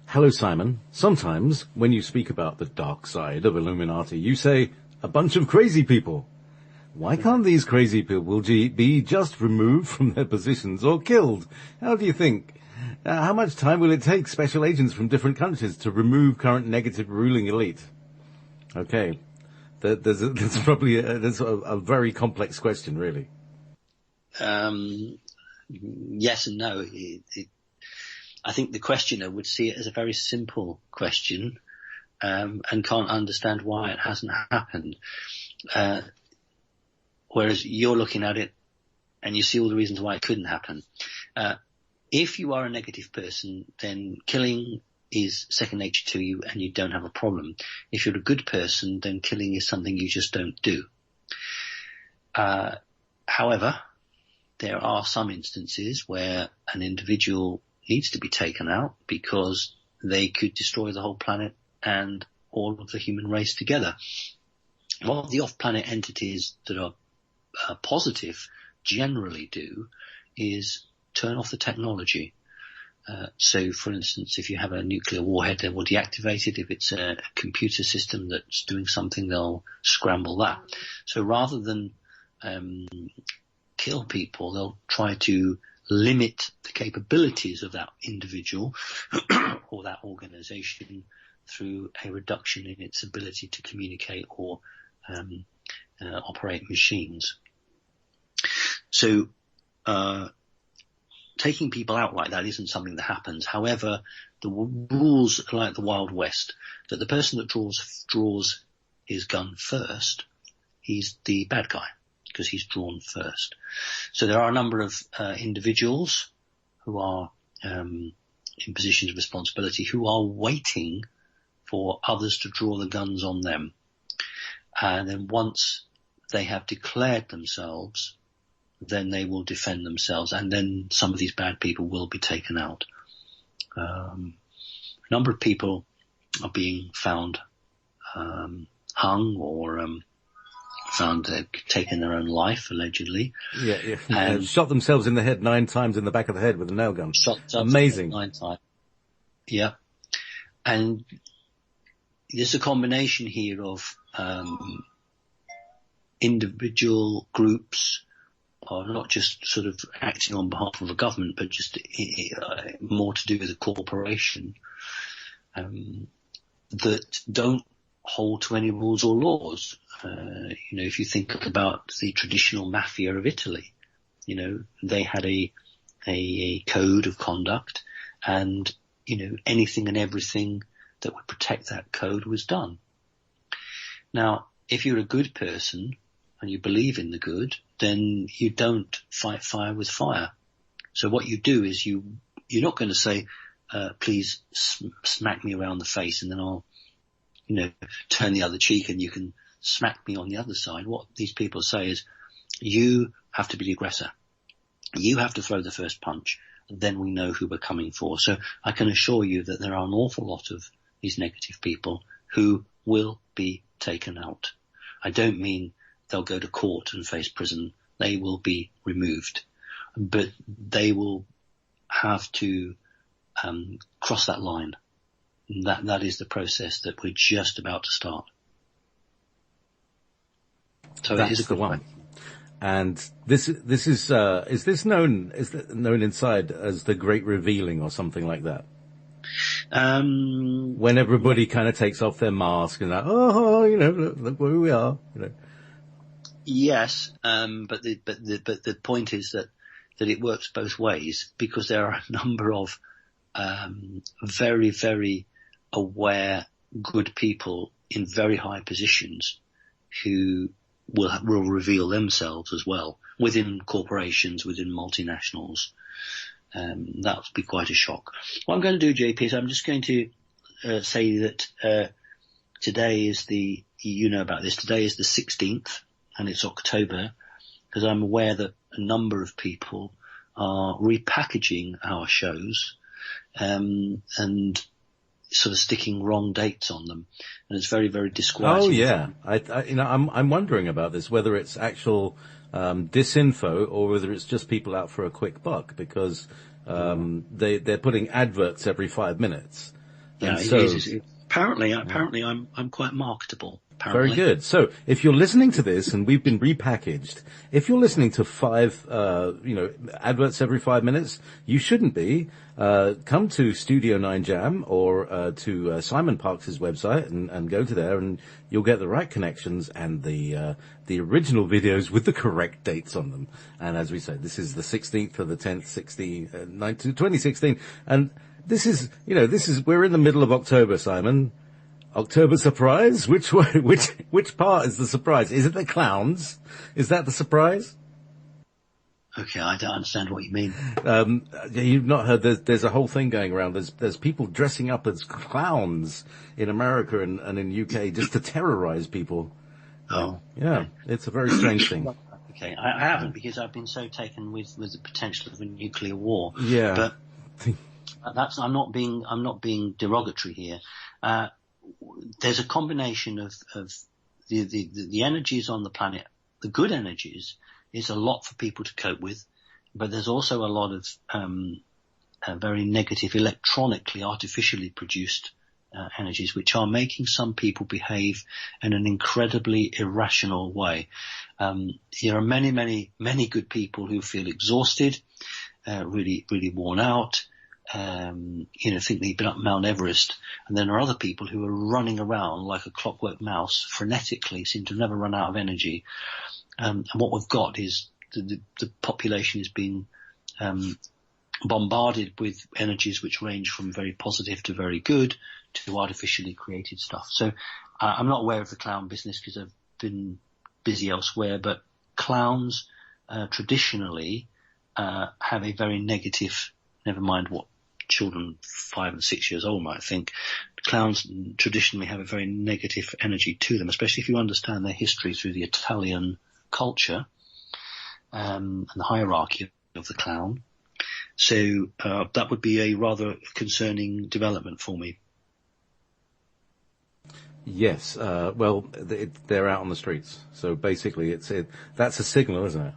Hello, Simon. Sometimes when you speak about the dark side of Illuminati, you say, a bunch of crazy people. Why can't these crazy people be just removed from their positions or killed? How do you think? How much time will it take special agents from different countries to remove current negative ruling elite? Okay. There's probably a very complex question, really. Yes and no. I think the questioner would see it as a very simple question, and can't understand why it hasn't happened. Whereas you're looking at it and you see all the reasons why it couldn't happen. If you are a negative person, then killing is second nature to you and you don't have a problem. If you're a good person, then killing is something you just don't do. However, there are some instances where an individual needs to be taken out because they could destroy the whole planet and all of the human race together. What the off-planet entities that are positive generally do is turn off the technology. So, for instance, if you have a nuclear warhead, they will deactivate it. If it's a computer system that's doing something, they'll scramble that. So rather than kill people, they'll try to limit the capabilities of that individual or that organization through a reduction in its ability to communicate or operate machines. So taking people out like that isn't something that happens. However, the rules are like the Wild West, that the person that draws his gun first, he's the bad guy because he's drawn first. So there are a number of individuals who are in positions of responsibility who are waiting for others to draw the guns on them. And then once they have declared themselves, then they will defend themselves, and then some of these bad people will be taken out. A number of people are being found hung or found taking their own life, allegedly. Yeah. And shot themselves in the head 9 times in the back of the head with a nail gun. Amazing. 9 times. Yeah. And there's a combination here of individual groups, or not just sort of acting on behalf of the government, but just more to do with a corporation that don't hold to any rules or laws. If you think about the traditional mafia of Italy, they had a code of conduct, and anything and everything that would protect that code was done. Now, if you're a good person and you believe in the good, then you don't fight fire with fire. So what you do is you're not going to say, please smack me around the face and then I'll, turn the other cheek and you can smack me on the other side. What these people say is, you have to be the aggressor. You have to throw the first punch. Then we know who we're coming for. So I can assure you that there are an awful lot of these negative people who will be taken out. I don't mean they'll go to court and face prison. They will be removed, but they will have to cross that line. That is the process that we're just about to start. So that's it is a good one. And this is this known inside as the Great Revealing or something like that? When everybody kind of takes off their mask and look where we are, Yes, but the point is that it works both ways, because there are a number of very, very aware, good people in very high positions who will reveal themselves as well within corporations, within multinationals. That would be quite a shock. What I'm going to do, JP, is I'm just going to say that today is today is the 16th. And it's October, because I'm aware that a number of people are repackaging our shows and sort of sticking wrong dates on them, and it's very, very disquieting. Oh yeah, I'm wondering about this, whether it's actual disinfo or whether it's just people out for a quick buck, because they're putting adverts every 5 minutes. Yeah, so, apparently I'm quite marketable. apparently. Very good. So if you're listening to this and we've been repackaged, if you're listening to adverts every 5 minutes, you shouldn't be. Come to Studio 9 Jam or to Simon Parkes' website and go to there, and you'll get the right connections and the original videos with the correct dates on them. And as we said, this is the 16th of the 10th, 2016. And this is, we're in the middle of October, Simon. October surprise? Which part is the surprise? Is it the clowns? Is that the surprise? Okay, I don't understand what you mean. You've not heard there's a whole thing going around. There's people dressing up as clowns in America and in UK just to terrorize people. Oh. Yeah, it's a very strange thing. Okay, I haven't, because I've been so taken with the potential of a nuclear war. Yeah. But I'm not being derogatory here. There's a combination of the energies on the planet. The good energies is a lot for people to cope with, but there's also a lot of very negative, electronically, artificially produced energies, which are making some people behave in an incredibly irrational way. There are many, many, many good people who feel exhausted, really, really worn out. Think they've been up Mount Everest, and then there are other people who are running around like a clockwork mouse, frenetically, seem to never run out of energy. And what we've got is the population is being bombarded with energies which range from very positive to very good to artificially created stuff. So I'm not aware of the clown business because I've been busy elsewhere, but clowns traditionally have a very negative, never mind what children 5 and 6 years old might think, clowns traditionally have a very negative energy to them, especially if you understand their history through the Italian culture and the hierarchy of the clown. So that would be a rather concerning development for me. Yes, they're out on the streets. So basically that's a signal, isn't it?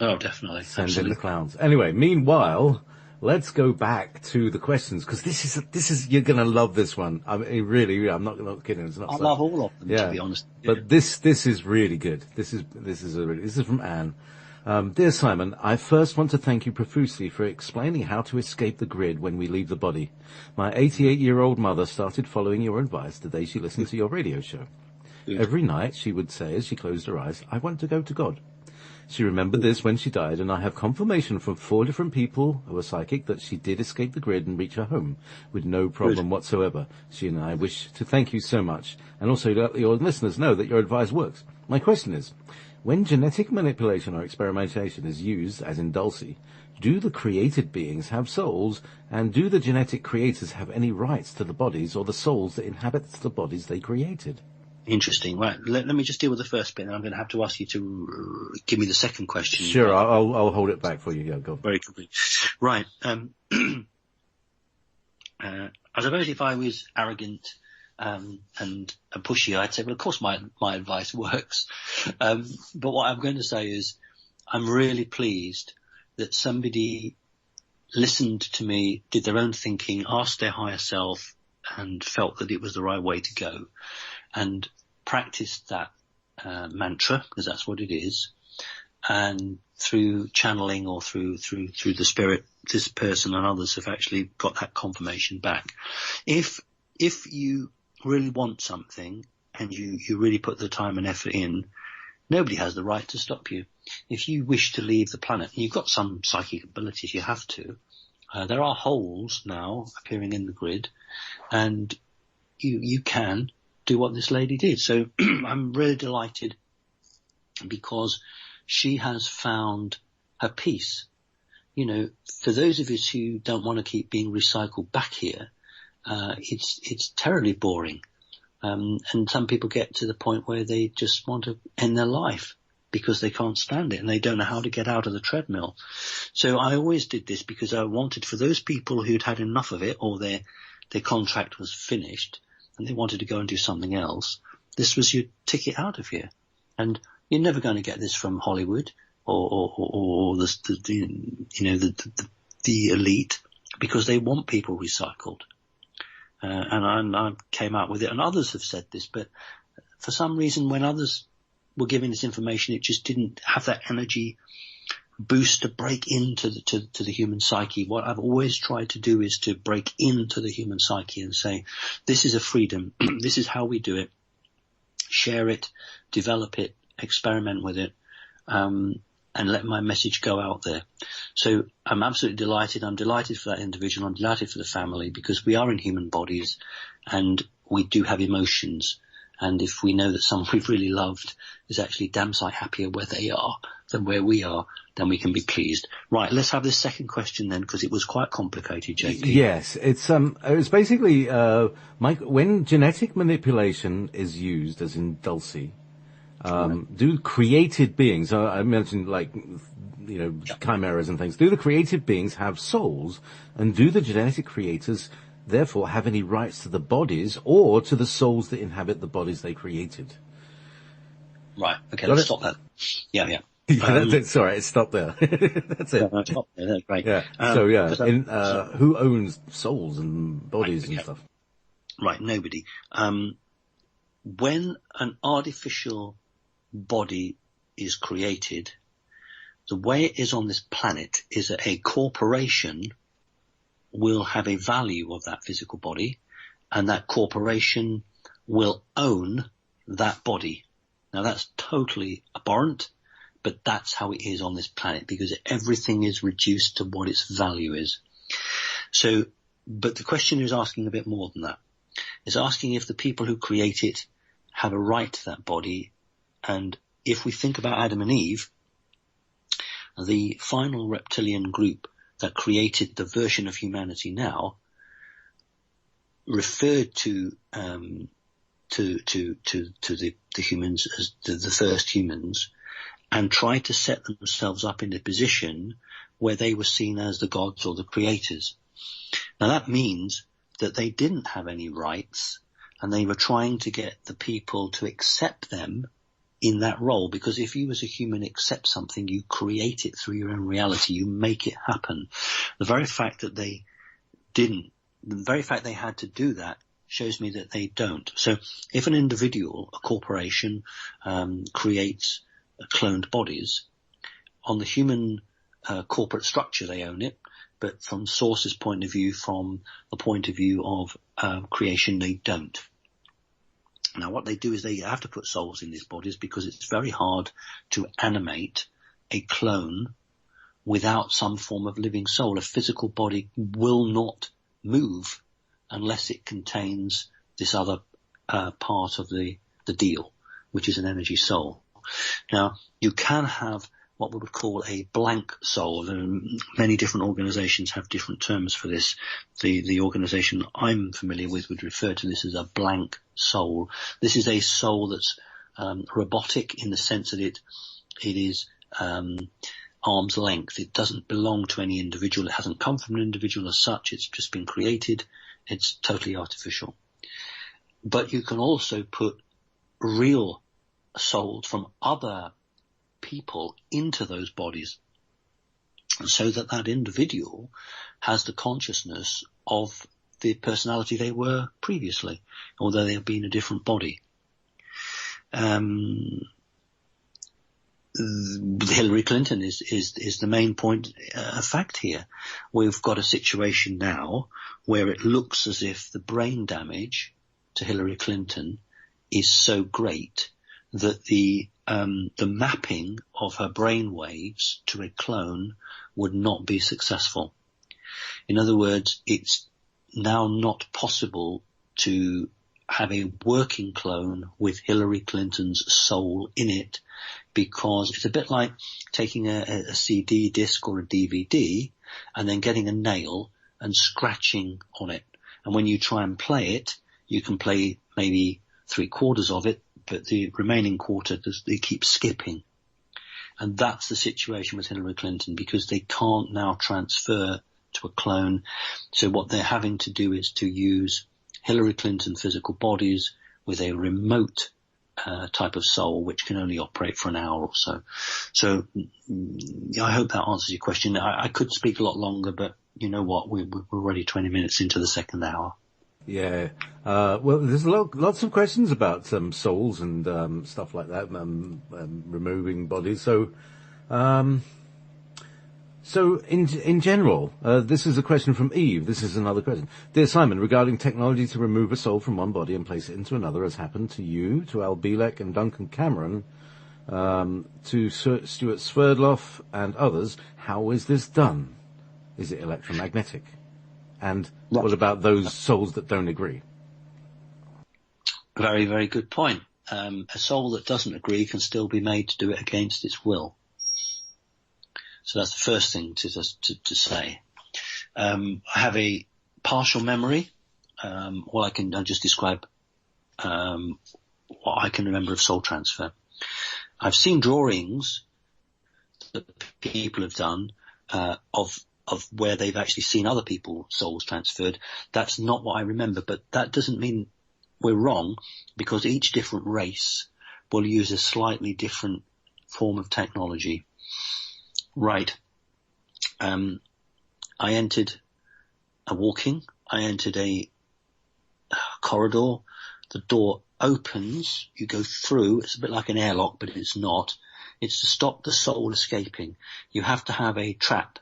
Oh, definitely. Send in the clowns. Anyway, meanwhile, let's go back to the questions, because this is you're going to love this one. I mean, really, I'm not kidding. It's not. I love all of them, yeah, to be honest. But this is really good. This is from Anne. Dear Simon, I first want to thank you profusely for explaining how to escape the grid when we leave the body. My 88-year-old mother started following your advice the day she listened to your radio show. Good. Every night she would say as she closed her eyes, I want to go to God. She remembered this when she died, and I have confirmation from 4 different people who are psychic that she did escape the grid and reach her home with no problem whatsoever. She and I wish to thank you so much, and also let your listeners know that your advice works. My question is, when genetic manipulation or experimentation is used, as in Dulcie, do the created beings have souls, and do the genetic creators have any rights to the bodies or the souls that inhabit the bodies they created? Interesting. Right. Let me just deal with the first bit, and I'm going to have to ask you to give me the second question. Sure, I'll hold it back for you. Yeah, go on. Very quickly. Right. I suppose if I was arrogant and pushy, I'd say, well, of course my advice works. But what I'm going to say is I'm really pleased that somebody listened to me, did their own thinking, asked their higher self, and felt that it was the right way to go, and practiced that mantra, because that's what it is, and through channeling or through the spirit, this person and others have actually got that confirmation back. If you really want something and you really put the time and effort in, nobody has the right to stop you. If you wish to leave the planet, and you've got some psychic abilities, you have to. There are holes now appearing in the grid, and you can do what this lady did. So I'm really delighted, because she has found her peace. You know, for those of us who don't want to keep being recycled back here, it's terribly boring. And some people get to the point where they just want to end their life because they can't stand it and they don't know how to get out of the treadmill. So I always did this because I wanted, for those people who'd had enough of it, or their contract was finished and they wanted to go and do something else, this was your ticket out of here. And you're never going to get this from Hollywood or the elite, because they want people recycled. And I came out with it, and others have said this, but for some reason, when others were giving this information, it just didn't have that energy boost to break into to the human psyche. What I've always tried to do is to break into the human psyche and say, this is a freedom. This is how we do it. Share it, develop it, experiment with it, and let my message go out there. So I'm absolutely delighted. I'm delighted for that individual. I'm delighted for the family, because we are in human bodies and we do have emotions. And if we know that someone we've really loved is actually damn sight happier where they are than where we are, then we can be pleased. Right, let's have this second question then, because it was quite complicated, JP. Yes, it's basically, Mike, when genetic manipulation is used, as in Dulcie, do created beings, I mentioned like, chimeras and things, do the created beings have souls, and do the genetic creators therefore have any rights to the bodies or to the souls that inhabit the bodies they created? Right, okay, let's stop that. Yeah. That's all right, it stopped there. That's it. Stop there, that's great. Yeah. Who owns souls and bodies and stuff? Right, nobody. When an artificial body is created, the way it is on this planet is that a corporation will have a value of that physical body, and that corporation will own that body. Now that's totally abhorrent, but that's how it is on this planet, because everything is reduced to what its value is. So, but the question is asking a bit more than that. It's asking if the people who create it have a right to that body. And if we think about Adam and Eve, the final reptilian group that created the version of humanity now referred to the humans as the first humans, and tried to set themselves up in a position where they were seen as the gods or the creators. Now that means that they didn't have any rights, and they were trying to get the people to accept them in that role, because if you as a human accept something, you create it through your own reality, you make it happen. The very fact that they didn't, the very fact they had to do that shows me that they don't. So if an individual, a corporation, creates cloned bodies, on the human corporate structure they own it, but from Source's point of view, from the point of view of creation, they don't. Now what they do is they have to put souls in these bodies, because it's very hard to animate a clone without some form of living soul. A physical body will not move unless it contains this other part of the deal, which is an energy soul. Now, you can have what we would call a blank soul, and many different organizations have different terms for this. The organization I'm familiar with would refer to this as a blank soul. This is a soul that's robotic in the sense that it is arm's length. It doesn't belong to any individual. It hasn't come from an individual as such. It's just been created. It's totally artificial. But you can also put real souls from other people into those bodies, so that that individual has the consciousness of the personality they were previously, although they have been a different body. Hillary Clinton is the main point of fact here. We've got a situation now where it looks as if the brain damage to Hillary Clinton is so great that the mapping of her brain waves to a clone would not be successful. In other words, it's now not possible to have a working clone with Hillary Clinton's soul in it, because it's a bit like taking a CD disc or a DVD and then getting a nail and scratching on it. And when you try and play it, you can play maybe 3/4 of it, but the remaining quarter, they keep skipping. And that's the situation with Hillary Clinton, because they can't now transfer to a clone. So what they're having to do is to use Hillary Clinton physical bodies with a remote type of soul, which can only operate for an hour or so. So I hope that answers your question. I could speak a lot longer, but you know what? We're already 20 minutes into the second hour. Yeah. Well, there's lots of questions about souls and stuff like that, removing bodies. So in general, this is a question from Eve. This is another question. Dear Simon, regarding technology to remove a soul from one body and place it into another, has happened to you, to Al Bielek and Duncan Cameron, to Stuart Sverdlov and others. How is this done? Is it electromagnetic? And what about those souls that don't agree? Very, very good point. A soul that doesn't agree can still be made to do it against its will. So that's the first thing to say. I have a partial memory. I'll just describe what I can remember of soul transfer. I've seen drawings that people have done of where they've actually seen other people's souls transferred. That's not what I remember, but that doesn't mean we're wrong, because each different race will use a slightly different form of technology. Right. I entered a corridor. The door opens, you go through. It's a bit like an airlock, but it's not. It's to stop the soul escaping. You have to have a trap,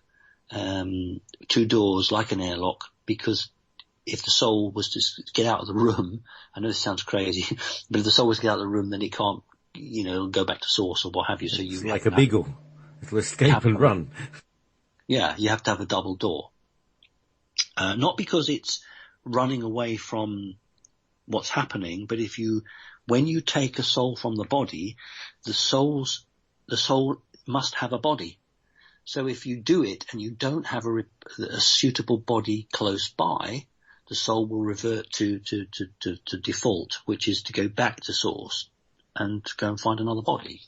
2 doors like an airlock, because if the soul was to get out of the room, I know this sounds crazy, but if the soul was to get out of the room, then it can't, go back to source or what have you. So it's like a beagle. It'll escape and run. Yeah, you have to have a double door. Not because it's running away from what's happening, but when you take a soul from the body, the soul must have a body. So if you do it and you don't have a suitable body close by, the soul will revert to default, which is to go back to source and go and find another body.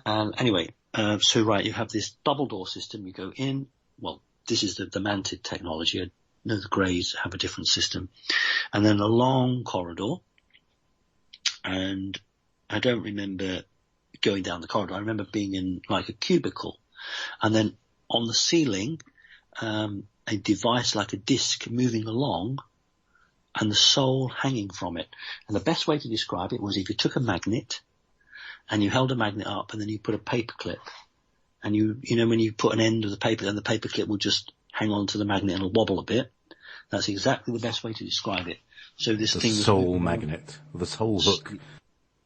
Anyway, so right, you have this double door system. You go in. Well, this is the Mantid technology. I know the Greys have a different system. And then a long corridor. And I don't remember going down the corridor. I remember being in like a cubicle. And then on the ceiling, a device like a disc moving along and the soul hanging from it. And the best way to describe it was if you took a magnet and you held a magnet up and then you put a paper clip, and when you put an end of the paper, then the paper clip will just hang on to the magnet and it'll wobble a bit. That's exactly the best way to describe it. So this thing, the soul magnet, the soul hook.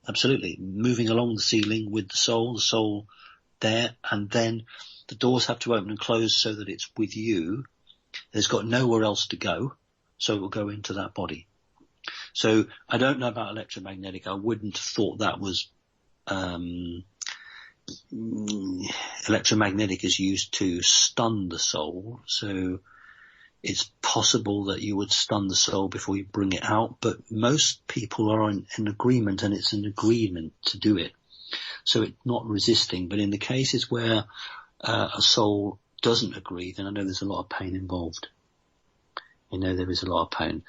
Absolutely. Moving along the ceiling with the soul there, and then the doors have to open and close so that it's with you. There's got nowhere else to go, so it will go into that body. So I don't know about electromagnetic. I wouldn't have thought that was electromagnetic is used to stun the soul. So it's possible that you would stun the soul before you bring it out, but most people are in agreement, and it's an agreement to do it. So it's not resisting. But in the cases where a soul doesn't agree, then I know there's a lot of pain involved. There is a lot of pain.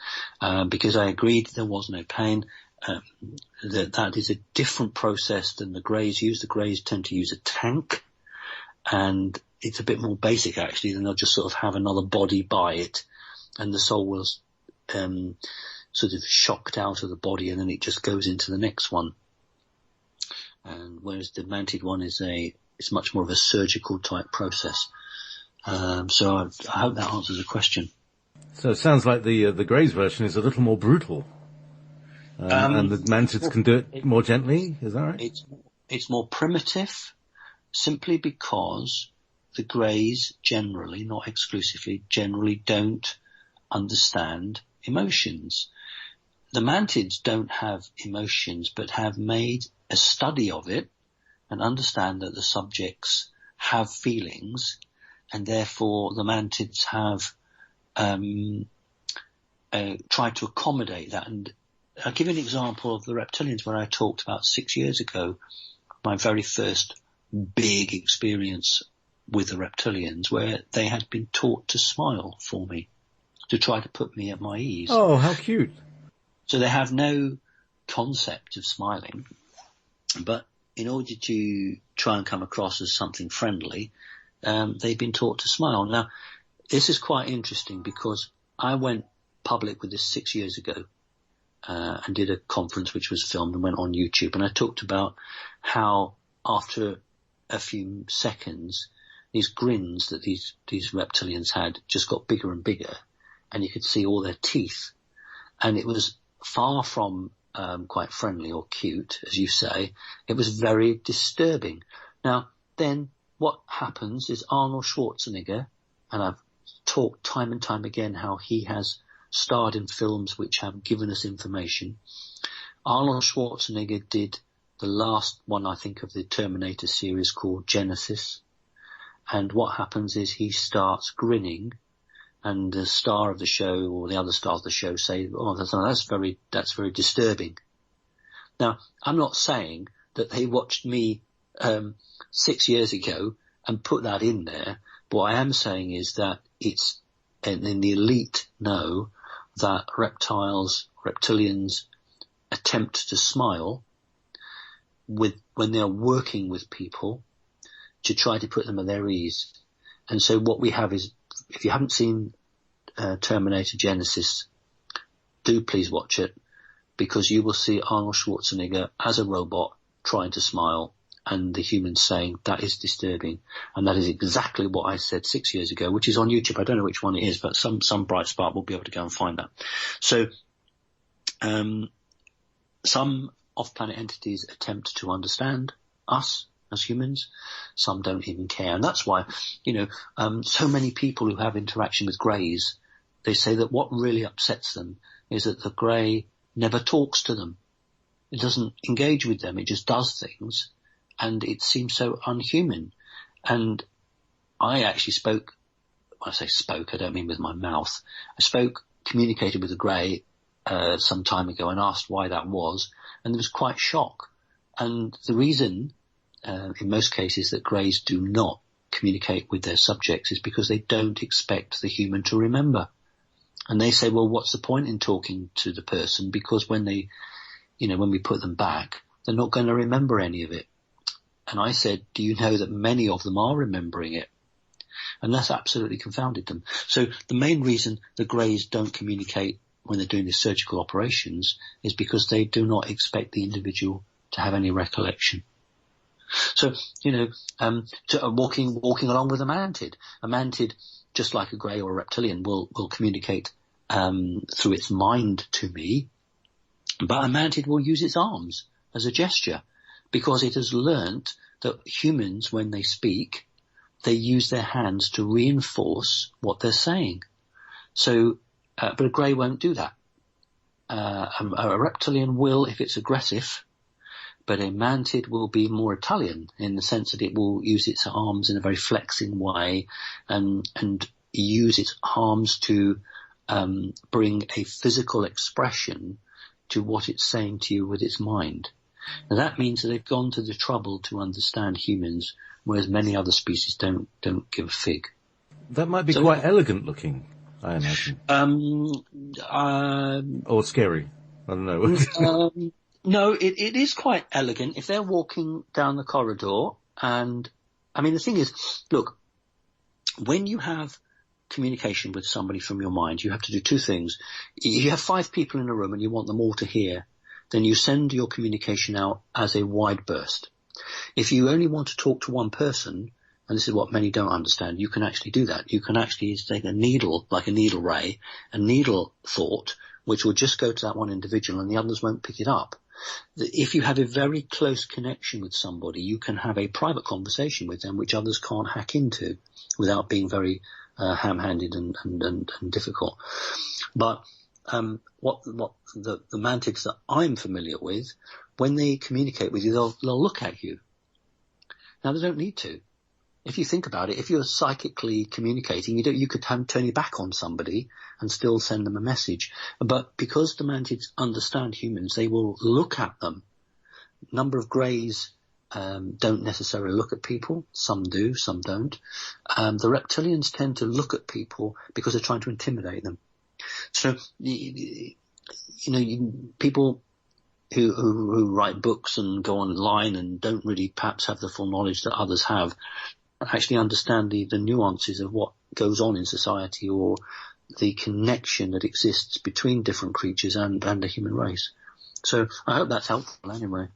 Because I agreed there was no pain, that is a different process than the Greys use. The Greys tend to use a tank, and it's a bit more basic actually than they'll just sort of have another body by it, and the soul will sort of shocked out of the body, and then it just goes into the next one. And whereas the Mantid one it's much more of a surgical type process. So I hope that answers the question. So it sounds like the Greys version is a little more brutal, and the Mantids can do it more gently. Is that right? It's more primitive, simply because the Greys generally, not exclusively, don't understand emotions. The Mantids don't have emotions, but have made a study of it and understand that the subjects have feelings, and therefore the Mantids have tried to accommodate that. And I'll give you an example of the reptilians where I talked about 6 years ago, my very first big experience with the reptilians, where they had been taught to smile for me, to try to put me at my ease. Oh, how cute. So they have no concept of smiling, but in order to try and come across as something friendly, they've been taught to smile. Now, this is quite interesting because I went public with this 6 years ago, and did a conference which was filmed and went on YouTube. And I talked about how after a few seconds, these grins that these reptilians had just got bigger and bigger, and you could see all their teeth. And it was far from quite friendly or cute, as you say. It was very disturbing. Now, then what happens is Arnold Schwarzenegger, and I've talked time and time again how he has starred in films which have given us information. Arnold Schwarzenegger did the last one, I think, of the Terminator series called Genesis. And what happens is he starts grinning, and the star of the show or the other stars of the show say, "Oh, that's very disturbing." Now, I'm not saying that they watched me 6 years ago and put that in there. But what I am saying is that it's, and the elite know that reptilians attempt to smile when they're working with people to try to put them at their ease. And so what we have is, if you haven't seen Terminator Genesis, do please watch it, because you will see Arnold Schwarzenegger as a robot trying to smile, and the humans saying that is disturbing. And that is exactly what I said 6 years ago, which is on YouTube. I don't know which one it is, but some bright spark will be able to go and find that. So some off-planet entities attempt to understand us as humans. Some don't even care. And that's why, so many people who have interaction with greys, they say that what really upsets them is that the grey never talks to them. It doesn't engage with them. It just does things. And it seems so unhuman. And I actually spoke, when I say spoke, I don't mean with my mouth. Communicated with the grey some time ago and asked why that was. And there was quite shock. And the reason, in most cases, that greys do not communicate with their subjects is because they don't expect the human to remember. And they say, well, what's the point in talking to the person? Because when we put them back, they're not going to remember any of it. And I said, do you know that many of them are remembering it? And that's absolutely confounded them. So the main reason the greys don't communicate when they're doing these surgical operations is because they do not expect the individual to have any recollection. So, walking along with a mantid. A mantid, just like a grey or a reptilian, will communicate through its mind to me, but a mantid will use its arms as a gesture, because it has learnt that humans, when they speak, they use their hands to reinforce what they're saying. So, but a grey won't do that. A reptilian will if it's aggressive, but a mantid will be more Italian in the sense that it will use its arms in a very flexing way and use its arms to bring a physical expression to what it's saying to you with its mind. Now that means that they've gone to the trouble to understand humans, whereas many other species don't give a fig. That might be quite elegant looking, I imagine. Or scary. I don't know. No, it is quite elegant. If they're walking down the corridor, and I mean, the thing is, look, when you have communication with somebody from your mind, you have to do two things. You have 5 people in a room and you want them all to hear, then you send your communication out as a wide burst. If you only want to talk to one person, and this is what many don't understand, you can actually do that. You can actually take a needle, like a needle ray, a needle thought, which will just go to that one individual and the others won't pick it up. If you have a very close connection with somebody, you can have a private conversation with them which others can't hack into without being very ham-handed and difficult. But what the mantids that I'm familiar with, when they communicate with you, they'll look at you. Now they don't need to. If you think about it, if you're psychically communicating, you could turn your back on somebody and still send them a message. But because the mantids understand humans, they will look at them. A number of greys don't necessarily look at people. Some do, some don't. The reptilians tend to look at people because they're trying to intimidate them. So, people who write books and go online and don't really perhaps have the full knowledge that others have, actually understand the nuances of what goes on in society, or the connection that exists between different creatures and the human race. So I hope that's helpful anyway.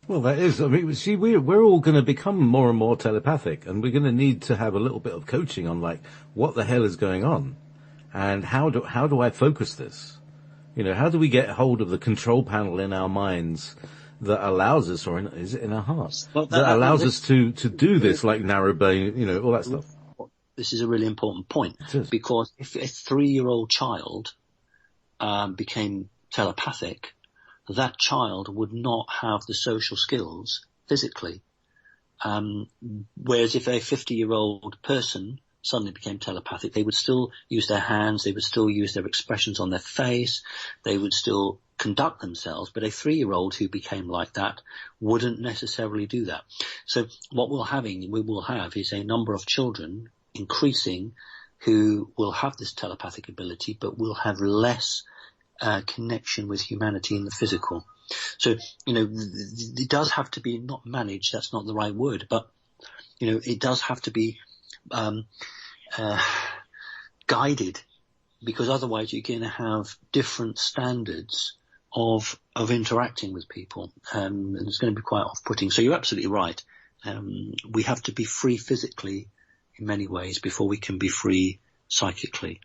Well, that is. I mean, see, we're all going to become more and more telepathic, and we're going to need to have a little bit of coaching on, like, what the hell is going on, and how do I focus this? You know, how do we get hold of the control panel in our minds that allows us, or is it in our hearts, that allows us to do this, like narrowbane, you know, all that stuff? This is a really important point, because if a 3-year-old child became telepathic, that child would not have the social skills physically. Whereas if a 50-year-old person suddenly became telepathic, they would still use their hands, they would still use their expressions on their face, they would still conduct themselves, but a 3-year-old who became like that wouldn't necessarily do that. So what we will have is a number of children increasing who will have this telepathic ability, but will have less connection with humanity in the physical. So, you know, it does have to be not managed, that's not the right word, but, you know, it does have to be guided, because otherwise you're going to have different standards of interacting with people, and it's going to be quite off-putting. So you're absolutely right. We have to be free physically in many ways before we can be free psychically.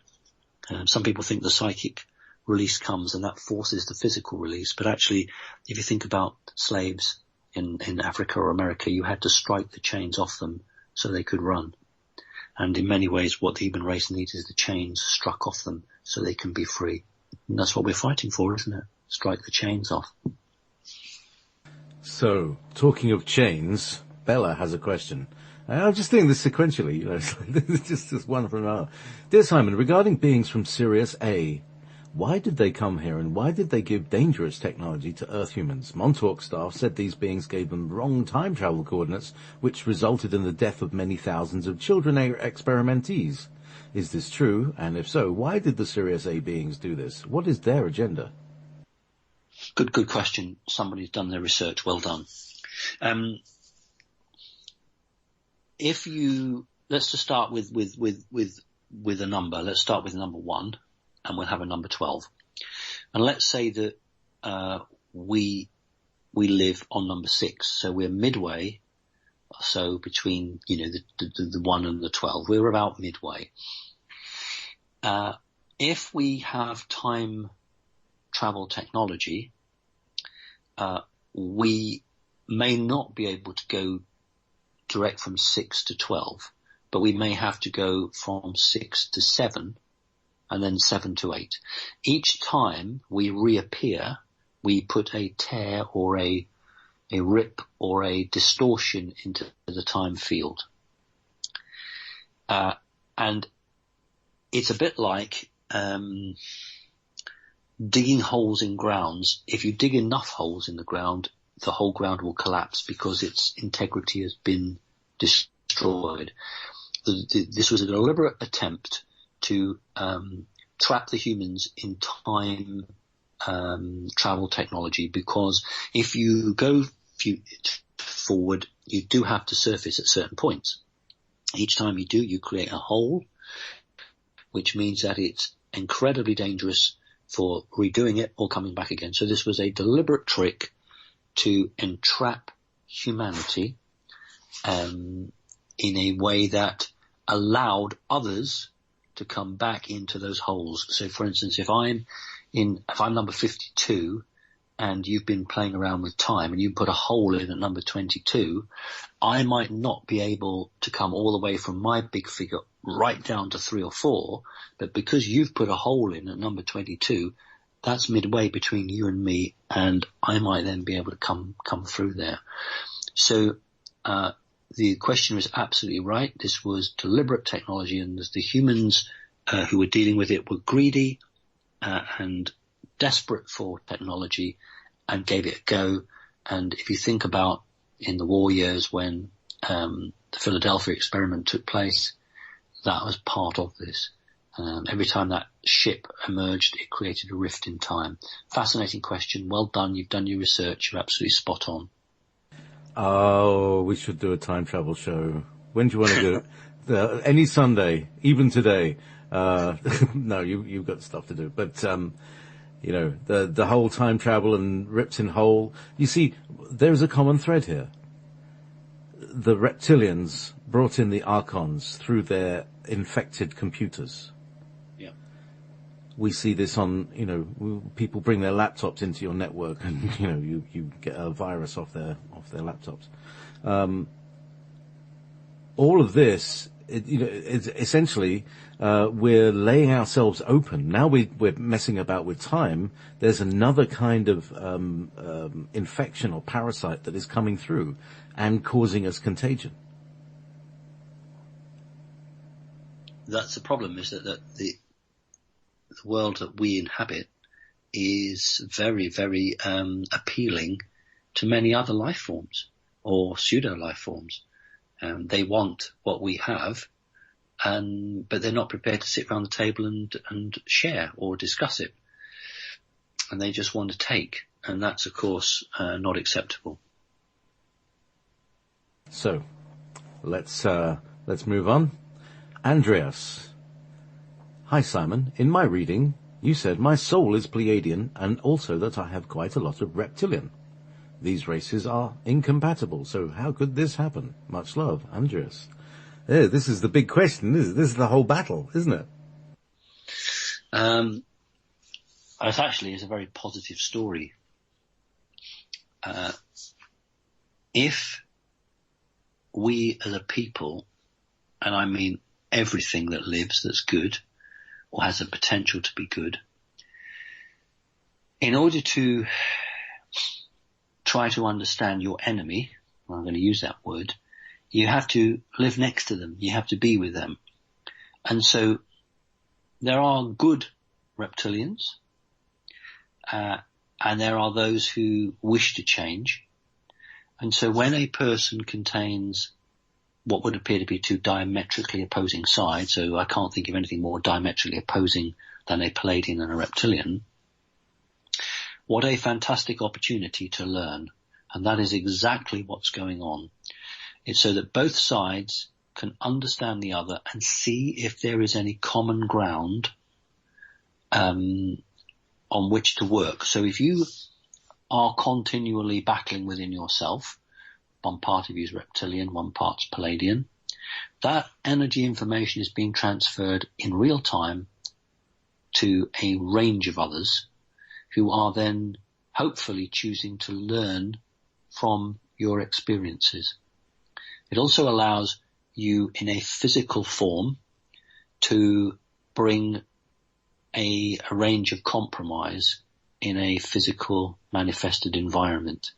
Some people think the psychic release comes and that forces the physical release, but actually, if you think about slaves in Africa or America, you had to strike the chains off them so they could run. And in many ways, what the human race needs is the chains struck off them so they can be free. And that's what we're fighting for, isn't it? Strike the chains off. So, talking of chains, Bella has a question. I'm just doing this sequentially, you know, it's just one from another. Dear Simon, regarding beings from Sirius A, why did they come here, and why did they give dangerous technology to Earth humans? Montauk staff said these beings gave them wrong time travel coordinates, which resulted in the death of many thousands of children experimentees. Is this true? And if so, why did the Sirius A beings do this? What is their agenda? Good question. Somebody's done their research. Well done. Let's just start with a number. Let's start with number 1. And we'll have a number 12. And let's say that we live on number 6, so we're midway, so between, you know, the 1 and the 12. We're about midway. If we have time travel technology, we may not be able to go direct from 6 to 12, but we may have to go from 6 to 7, and then 7 to 8. Each time we reappear, we put a tear or a rip or a distortion into the time field. And it's a bit like digging holes in grounds. If you dig enough holes in the ground, the whole ground will collapse because its integrity has been destroyed. This was a deliberate attempt to trap the humans in time travel technology, because if you go forward, you do have to surface at certain points. Each time you do, you create a hole, which means that it's incredibly dangerous for redoing it or coming back again. So this was a deliberate trick to entrap humanity in a way that allowed others to come back into those holes. So for instance, if I'm number 52 and you've been playing around with time and you put a hole in at number 22, I might not be able to come all the way from my big figure right down to 3 or 4, but because you've put a hole in at number 22, that's midway between you and me, and I might then be able to come through there. So the question is absolutely right. This was deliberate technology, and the humans who were dealing with it were greedy and desperate for technology and gave it a go. And if you think about in the war years when the Philadelphia experiment took place, that was part of this. Every time that ship emerged, it created a rift in time. Fascinating question. Well done. You've done your research. You're absolutely spot on. Oh, we should do a time travel show. When do you want to do it? Any Sunday, even today. No, you've got stuff to do. But, you know, the whole time travel and Ripton Hole, you see, there's a common thread here. The reptilians brought in the Archons through their infected computers. Yeah. We see this on, you know, people bring their laptops into your network and, you know, you get a virus off their laptops. All of this, you know, it's essentially, we're laying ourselves open. Now we're messing about with time. There's another kind of, infection or parasite that is coming through and causing us contagion. That's the problem, is that the world that we inhabit is very, very appealing to many other life forms or pseudo life forms. They want what we have, but they're not prepared to sit around the table and share or discuss it. And they just want to take, and that's of course not acceptable. So, let's move on. Andreas. Hi Simon, in my reading, you said my soul is Pleiadian and also that I have quite a lot of reptilian. These races are incompatible, so how could this happen? Much love, Andreas. Yeah, this is the big question, this is the whole battle, isn't it? It actually is a very positive story. If we as a people, and I mean everything that lives that's good or has the potential to be good, in order to try to understand your enemy, I'm going to use that word, you have to live next to them. You have to be with them. And so there are good reptilians, and there are those who wish to change. And so when a person contains what would appear to be two diametrically opposing sides, so I can't think of anything more diametrically opposing than a Pleiadian and a reptilian, what a fantastic opportunity to learn. And that is exactly what's going on. It's so that both sides can understand the other and see if there is any common ground on which to work. So if you are continually battling within yourself, one part of you is reptilian, one part's Pleiadian, that energy information is being transferred in real time to a range of others who are then hopefully choosing to learn from your experiences. It also allows you in a physical form to bring a range of compromise in a physical manifested environment.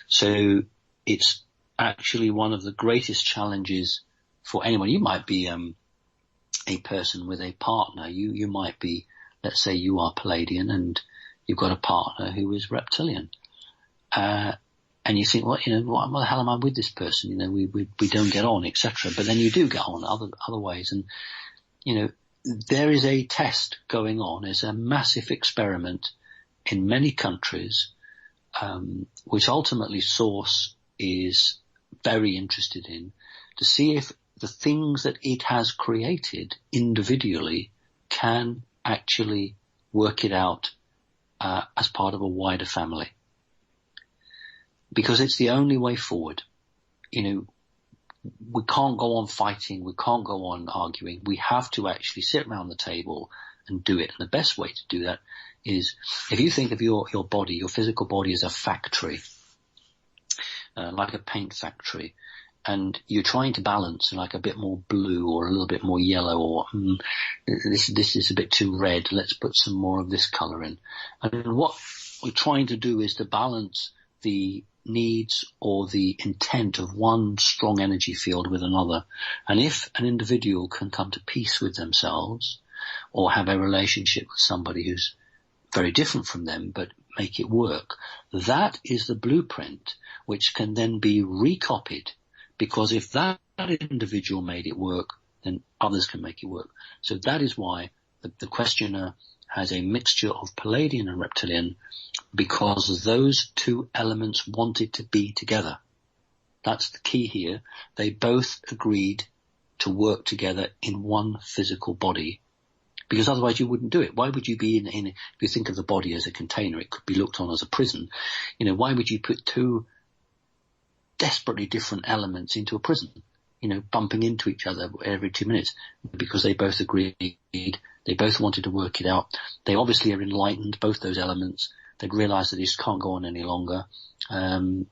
So it's actually one of the greatest challenges for anyone. You might be a person with a partner. You might be, let's say you are Pleiadian and you've got a partner who is reptilian. And you think, well, you know, what the hell am I with this person? You know, we don't get on, etc. But then you do get on other ways. And, you know, there is a test going on. There's a massive experiment in many countries, which ultimately Source is very interested in, to see if the things that it has created individually can actually work it out as part of a wider family. Because it's the only way forward. You know, we can't go on fighting, we can't go on arguing. We have to actually sit around the table and do it. And the best way to do that is, if you think of your body, your physical body as a factory, like a paint factory, and you're trying to balance like a bit more blue or a little bit more yellow, or this is a bit too red, let's put some more of this color in. And what we're trying to do is to balance the needs or the intent of one strong energy field with another. And if an individual can come to peace with themselves or have a relationship with somebody who's very different from them but make it work, that is the blueprint which can then be recopied, because if that individual made it work, then others can make it work. So that is why the questioner has a mixture of Pleiadian and reptilian, because those two elements wanted to be together. That's the key here. They both agreed to work together in one physical body, because otherwise you wouldn't do it. Why would you be if you think of the body as a container, it could be looked on as a prison. Why would you put two desperately different elements into a prison, bumping into each other every 2 minutes? Because they both agreed, they both wanted to work it out. They obviously are enlightened, both those elements. They'd realised that this can't go on any longer, and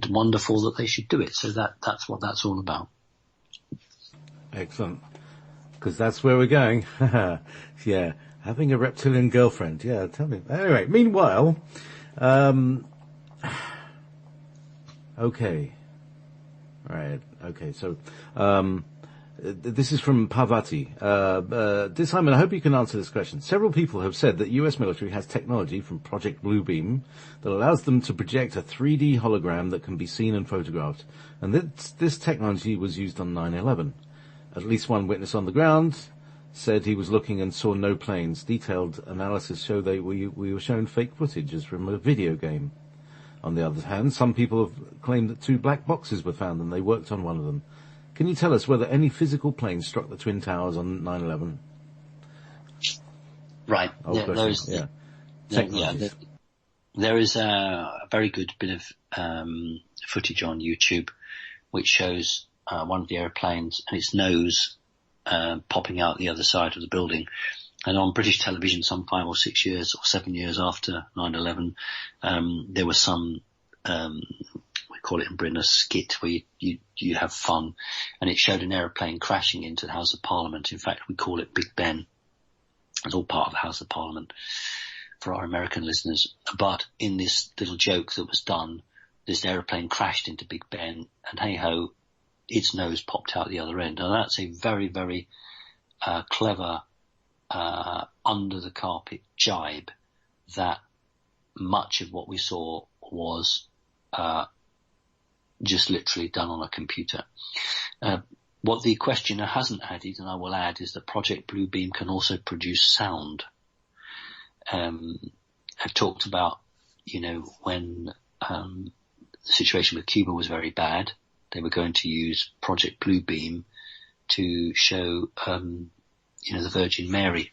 wonderful that they should do it. So that's what that's all about. Excellent. Because that's where we're going. Yeah, having a reptilian girlfriend. Yeah, tell me. Anyway, meanwhile, okay. Right, okay, so, this is from Parvati. Dear Simon, I hope you can answer this question. Several people have said that US military has technology from Project Bluebeam that allows them to project a 3D hologram that can be seen and photographed. And this technology was used on 9/11. At least one witness on the ground said he was looking and saw no planes. Detailed analysis show we were shown fake footage as from a video game. On the other hand, some people have claimed that 2 black boxes were found and they worked on one of them. Can you tell us whether any physical planes struck the Twin Towers on 9/11? Right. There is a very good bit of footage on YouTube which shows one of the airplanes and its nose popping out the other side of the building. And on British television, some 5 or 6 years or 7 years after 9/11, there was some, we call it in Britain a skit, where you have fun, and it showed an aeroplane crashing into the House of Parliament. In fact, we call it Big Ben. It's all part of the House of Parliament for our American listeners. But in this little joke that was done, this aeroplane crashed into Big Ben, and hey ho, its nose popped out the other end. Now that's a very, very clever under the carpet jibe that much of what we saw was just literally done on a computer. What the questioner hasn't added, and I will add, is that Project Bluebeam can also produce sound. I've talked about, when the situation with Cuba was very bad, they were going to use Project Bluebeam to show the Virgin Mary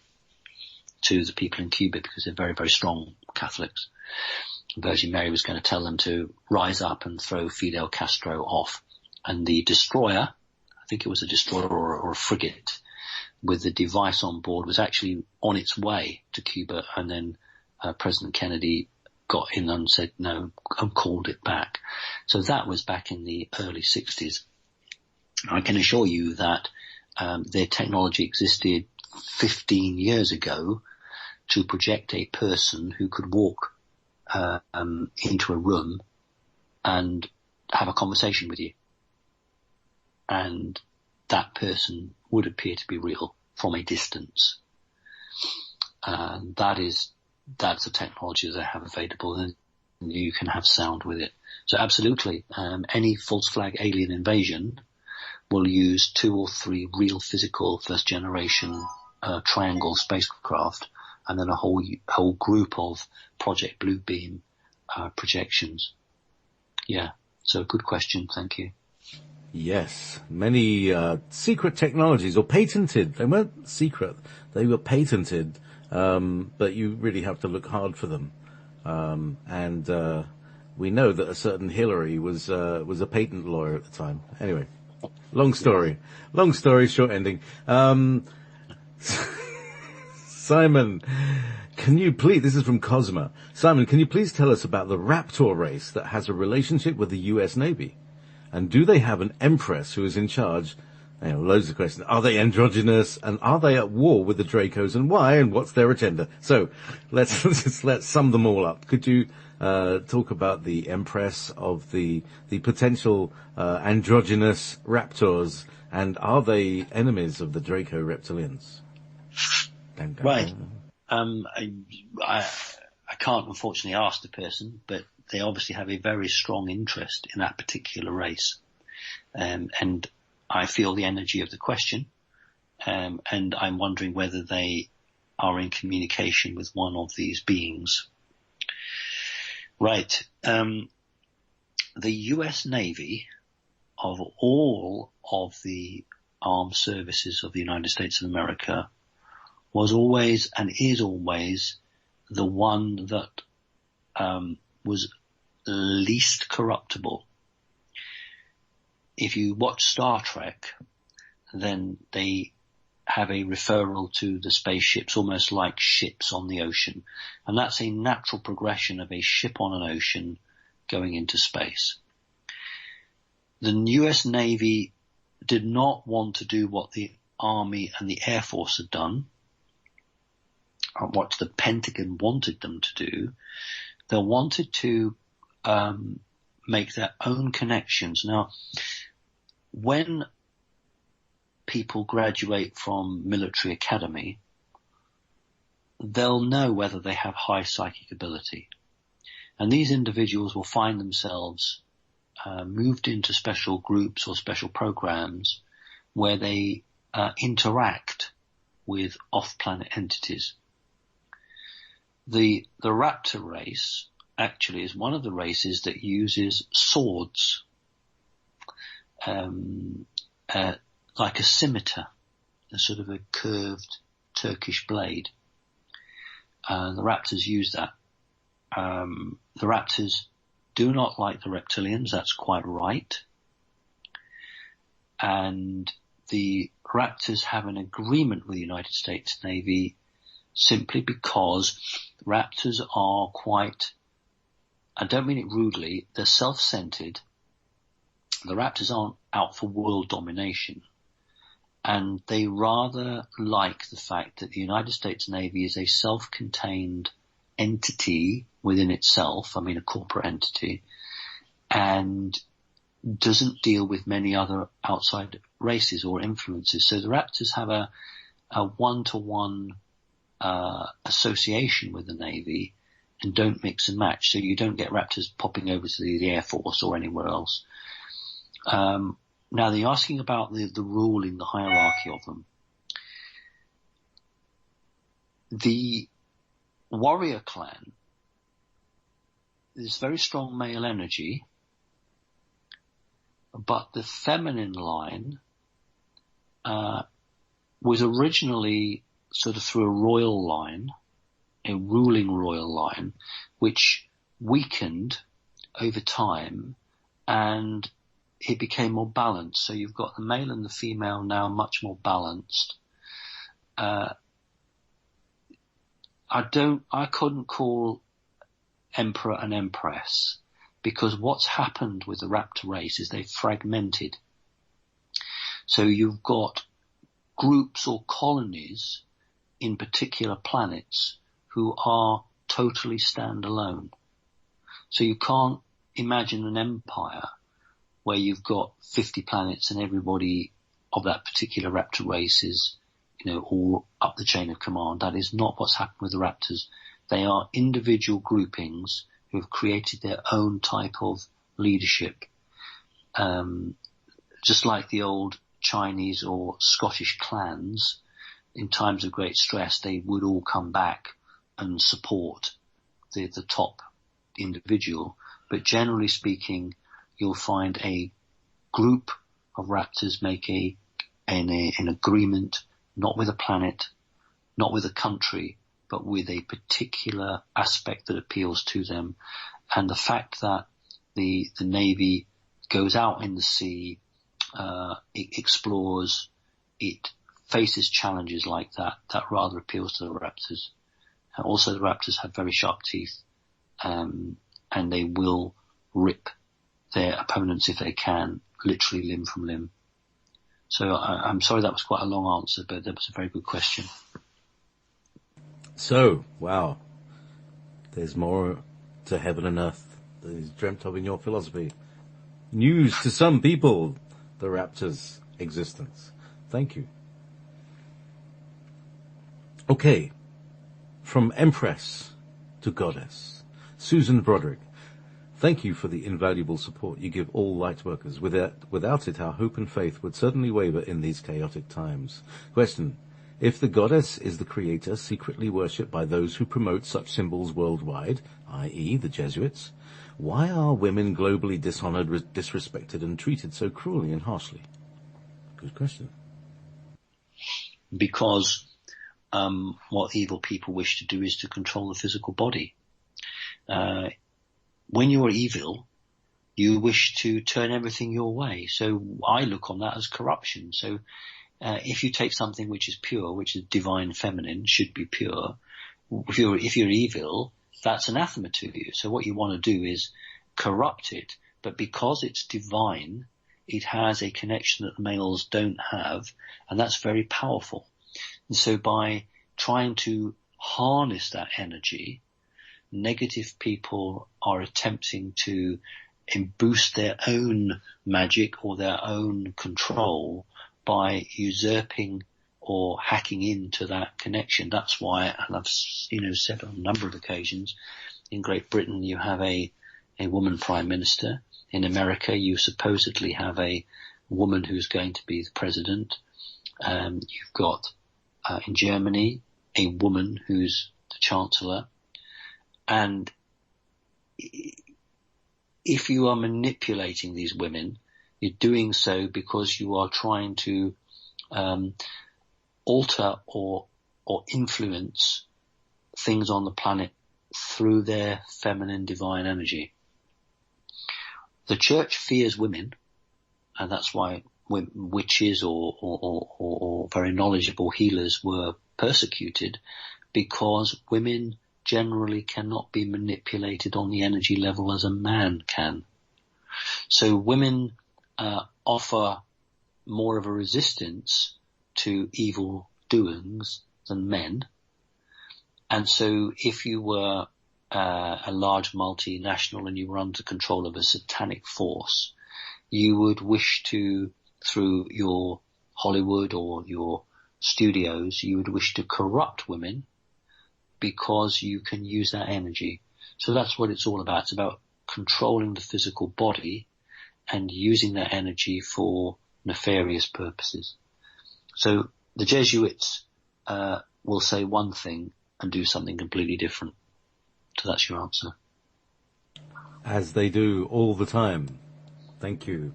to the people in Cuba, because they're very, very strong Catholics. Virgin Mary was going to tell them to rise up and throw Fidel Castro off. And the destroyer, I think it was a destroyer or a frigate, with the device on board, was actually on its way to Cuba, and then President Kennedy got in and said no and called it back. So that was back in the early 60s. I can assure you that their technology existed 15 years ago to project a person who could walk into a room and have a conversation with you. And that person would appear to be real from a distance. That's the technology that they have available, and you can have sound with it. So absolutely, any false flag alien invasion will use 2 or 3 real physical first generation triangle spacecraft, and then a whole group of Project Bluebeam projections. Yeah, so good question, thank you. Yes, many secret technologies, or patented. They weren't secret, they were patented, but you really have to look hard for them. And we know that a certain Hillary was a patent lawyer at the time. Anyway, long story, short ending. Simon, can you please, this is from Cosma. Simon, can you please tell us about the Raptor race that has a relationship with the US Navy? And do they have an empress who is in charge? Loads of questions. Are they androgynous? And are they at war with the Dracos? And why? And what's their agenda? So let's sum them all up. Could you talk about the empress of the potential androgynous raptors, and are they enemies of the Draco reptilians? Right. I can't unfortunately ask the person, but they obviously have a very strong interest in that particular race. And I feel the energy of the question, and I'm wondering whether they are in communication with one of these beings. Right. The US Navy, of all of the armed services of the United States of America was always and is always the one that was least corruptible. If you watch Star Trek, then they have a referral to the spaceships almost like ships on the ocean. And that's a natural progression of a ship on an ocean going into space. The US Navy did not want to do what the Army and the Air Force had done, or what the Pentagon wanted them to do. They wanted to make their own connections. Now, when people graduate from military academy, they'll know whether they have high psychic ability. And these individuals will find themselves moved into special groups or special programs where they interact with off-planet entities. The raptor race actually is one of the races that uses swords, like a scimitar, a sort of a curved Turkish blade. The raptors use that. The raptors do not like the reptilians, that's quite right. And the raptors have an agreement with the United States Navy simply because raptors are quite, I don't mean it rudely, they're self-centered. The raptors aren't out for world domination. And they rather like the fact that the United States Navy is a self-contained entity within itself, I mean a corporate entity, and doesn't deal with many other outside races or influences. So the raptors have a one-to-one association with the Navy and don't mix and match. So you don't get raptors popping over to the Air Force or anywhere else. Now, they're asking about the ruling, the hierarchy of them. The warrior clan is very strong male energy, but the feminine line was originally sort of through a royal line, a ruling royal line, which weakened over time and it became more balanced. So you've got the male and the female now much more balanced. I couldn't call Emperor and Empress because what's happened with the raptor race is they've fragmented. So you've got groups or colonies in particular planets who are totally standalone. So you can't imagine an empire where you've got 50 planets and everybody of that particular raptor race is, all up the chain of command. That is not what's happened with the raptors. They are individual groupings who have created their own type of leadership. Just like the old Chinese or Scottish clans, in times of great stress, they would all come back and support the top individual. But generally speaking, you'll find a group of raptors make an agreement, not with a planet, not with a country, but with a particular aspect that appeals to them. And the fact that the Navy goes out in the sea, it explores, it faces challenges like that rather appeals to the raptors. And also the raptors have very sharp teeth, and they will rip their opponents if they can, literally limb from limb. So I'm sorry that was quite a long answer, but that was a very good question. So, wow, there's more to heaven and earth than is dreamt of in your philosophy. News to some people, the raptor's existence. Thank you. Okay, from Empress to Goddess, Susan Broderick. Thank you for the invaluable support you give all light workers. Without it, our hope and faith would certainly waver in these chaotic times. Question. If the goddess is the creator secretly worshipped by those who promote such symbols worldwide, i.e. the Jesuits, why are women globally dishonored, disrespected, and treated so cruelly and harshly? Good question. because what evil people wish to do is to control the physical body. When you're evil, you wish to turn everything your way. So I look on that as corruption. So if you take something which is pure, which is divine feminine, should be pure, if you're evil, that's anathema to you. So what you want to do is corrupt it, but because it's divine, it has a connection that the males don't have, and that's very powerful. And so by trying to harness that energy, negative people are attempting to boost their own magic or their own control by usurping or hacking into that connection. That's why, and I've said on a number of occasions, in Great Britain you have a woman prime minister. In America you supposedly have a woman who's going to be the president. You've got in Germany a woman who's the chancellor. And if you are manipulating these women, you're doing so because you are trying to alter or influence things on the planet through their feminine divine energy. The church fears women, and that's why witches or very knowledgeable healers were persecuted, because women generally cannot be manipulated on the energy level as a man can. So women offer more of a resistance to evil doings than men. And so if you were a large multinational and you were under control of a satanic force, you would wish to, through your Hollywood or your studios, you would wish to corrupt women because you can use that energy. So that's what it's all about. It's about controlling the physical body and using that energy for nefarious purposes. So the Jesuits will say one thing and do something completely different. So that's your answer. As they do all the time. Thank you.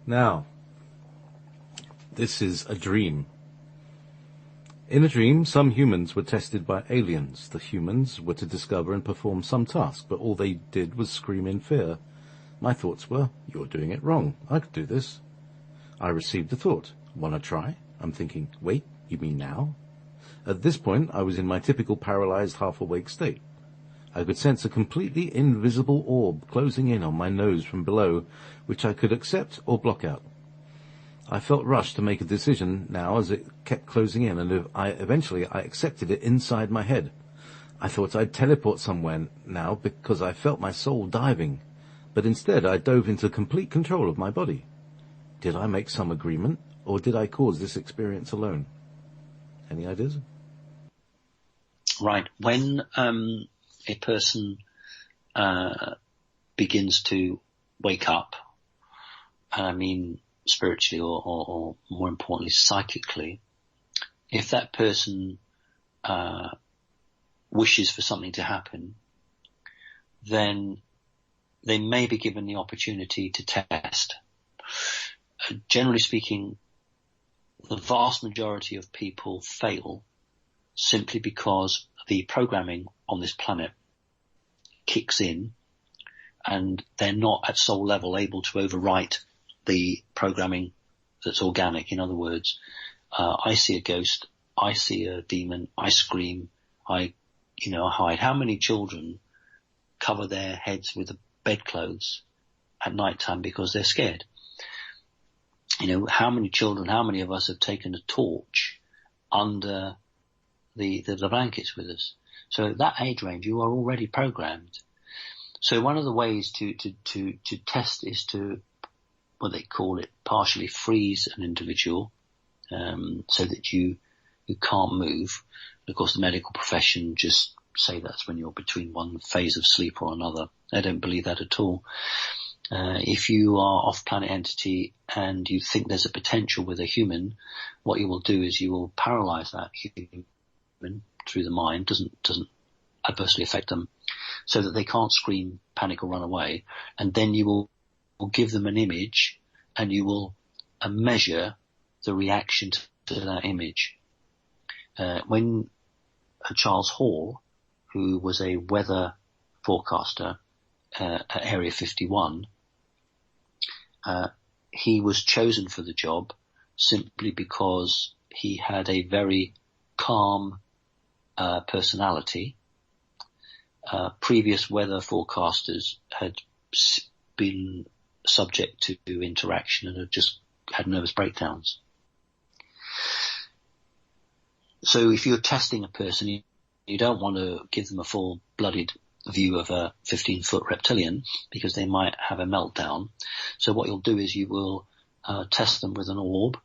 Now, this is a dream. In a dream, some humans were tested by aliens. The humans were to discover and perform some task, but all they did was scream in fear. My thoughts were, you're doing it wrong. I could do this. I received a thought. Wanna try? I'm thinking, wait, you mean now? At this point, I was in my typical paralyzed, half-awake state. I could sense a completely invisible orb closing in on my nose from below, which I could accept or block out. I felt rushed to make a decision now as it kept closing in, and eventually I accepted it inside my head. I thought I'd teleport somewhere now because I felt my soul diving, but instead I dove into complete control of my body. Did I make some agreement, or did I cause this experience alone? Any ideas? Right. When a person begins to wake up, and I mean spiritually or more importantly psychically, if that person wishes for something to happen, then they may be given the opportunity to test. Generally speaking, the vast majority of people fail simply because the programming on this planet kicks in and they're not at soul level able to overwrite the programming that's organic. In other words, I see a ghost, I see a demon, I scream, I hide. How many children cover their heads with the bedclothes at night time because they're scared? How many children, how many of us have taken a torch under the blankets with us? So at that age range, you are already programmed. So one of the ways to test is to, what they call it, partially freeze an individual, so that you can't move. Of course, the medical profession just say that's when you're between one phase of sleep or another. I don't believe that at all. If you are off-planet entity and you think there's a potential with a human, what you will do is you will paralyze that human through the mind, doesn't adversely affect them, so that they can't scream, panic or run away. And then you will give them an image and you will measure the reaction to that image. When Charles Hall, who was a weather forecaster at Area 51, he was chosen for the job simply because he had a very calm personality. Previous weather forecasters had been subject to interaction and had just had nervous breakdowns. So if you're testing a person, you don't want to give them a full-blooded view of a 15-foot reptilian because they might have a meltdown. So what you'll do is you will test them with an orb,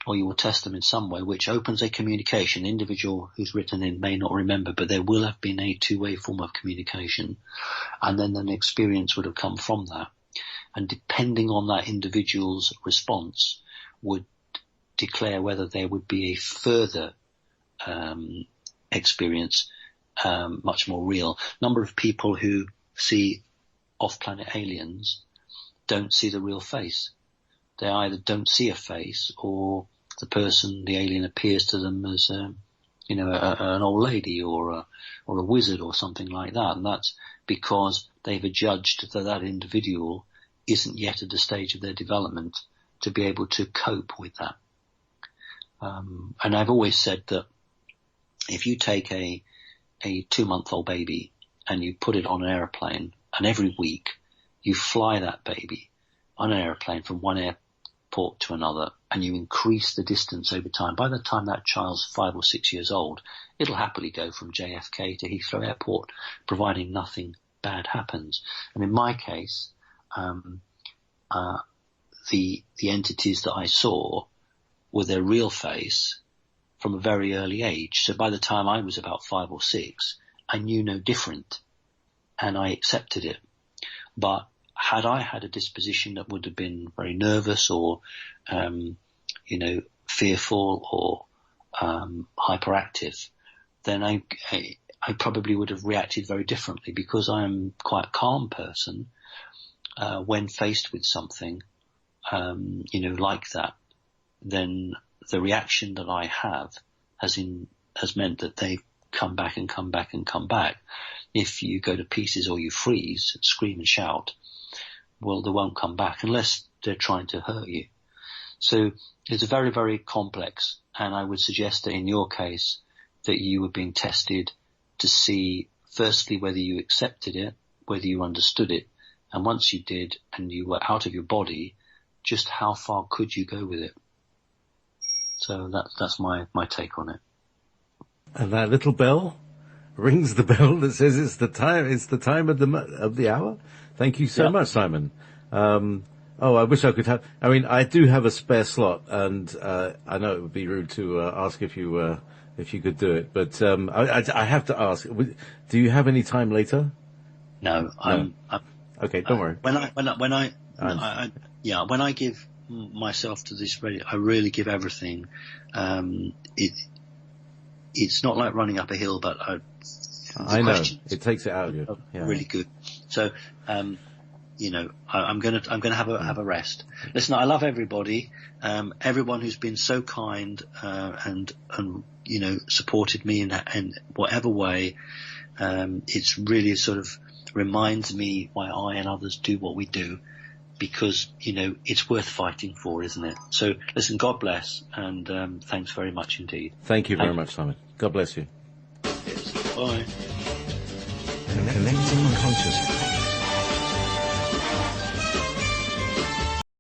or you will test them in some way which opens a communication. The individual who's written in may not remember, but there will have been a two-way form of communication, and then an experience would have come from that. And depending on that individual's response would declare whether there would be a further experience, much more real. Number of people who see off-planet aliens don't see the real face. They either don't see a face, or the alien appears to them as, an old lady or a wizard or something like that. And that's because they've adjudged that individual isn't yet at the stage of their development to be able to cope with that. And I've always said that if you take a 2-month-old baby and you put it on an airplane, and every week you fly that baby on an airplane from one airport to another, and you increase the distance over time, by the time that child's 5 or 6 years old, it'll happily go from JFK to Heathrow Airport, providing nothing bad happens. And in my case, the entities that I saw were their real face from a very early age. So by the time I was about 5 or 6, I knew no different, and I accepted it. But had I had a disposition that would have been very nervous or, fearful or hyperactive, then I probably would have reacted very differently, because I am quite a calm person. When faced with something, like that, then the reaction that I have has meant that they come back and come back and come back. If you go to pieces or you freeze, scream and shout, well, they won't come back unless they're trying to hurt you. So it's very, very complex, and I would suggest that in your case that you were being tested to see, firstly, whether you accepted it, whether you understood it, and once you did and you were out of your body, just how far could you go with it? So that's my take on it. And that little bell rings the bell that says it's the time of the hour. Thank you so much, Simon. I wish I could have. I mean, I do have a spare slot, and I know it would be rude to ask if you could do it, but I have to ask. Do you have any time later? No, okay, don't worry. When I give myself to this radio, I really give everything. It's not like running up a hill, but I know it takes it out of you. Yeah. Really good. So, I'm gonna have a rest. Listen, I love everybody, everyone who's been so kind, and supported me in whatever way. It's really sort of reminds me why I and others do what we do, because, it's worth fighting for, isn't it? So listen, God bless, and thanks very much indeed. Thank you very much, Simon. God bless you. Yes. Bye. Connecting consciousness.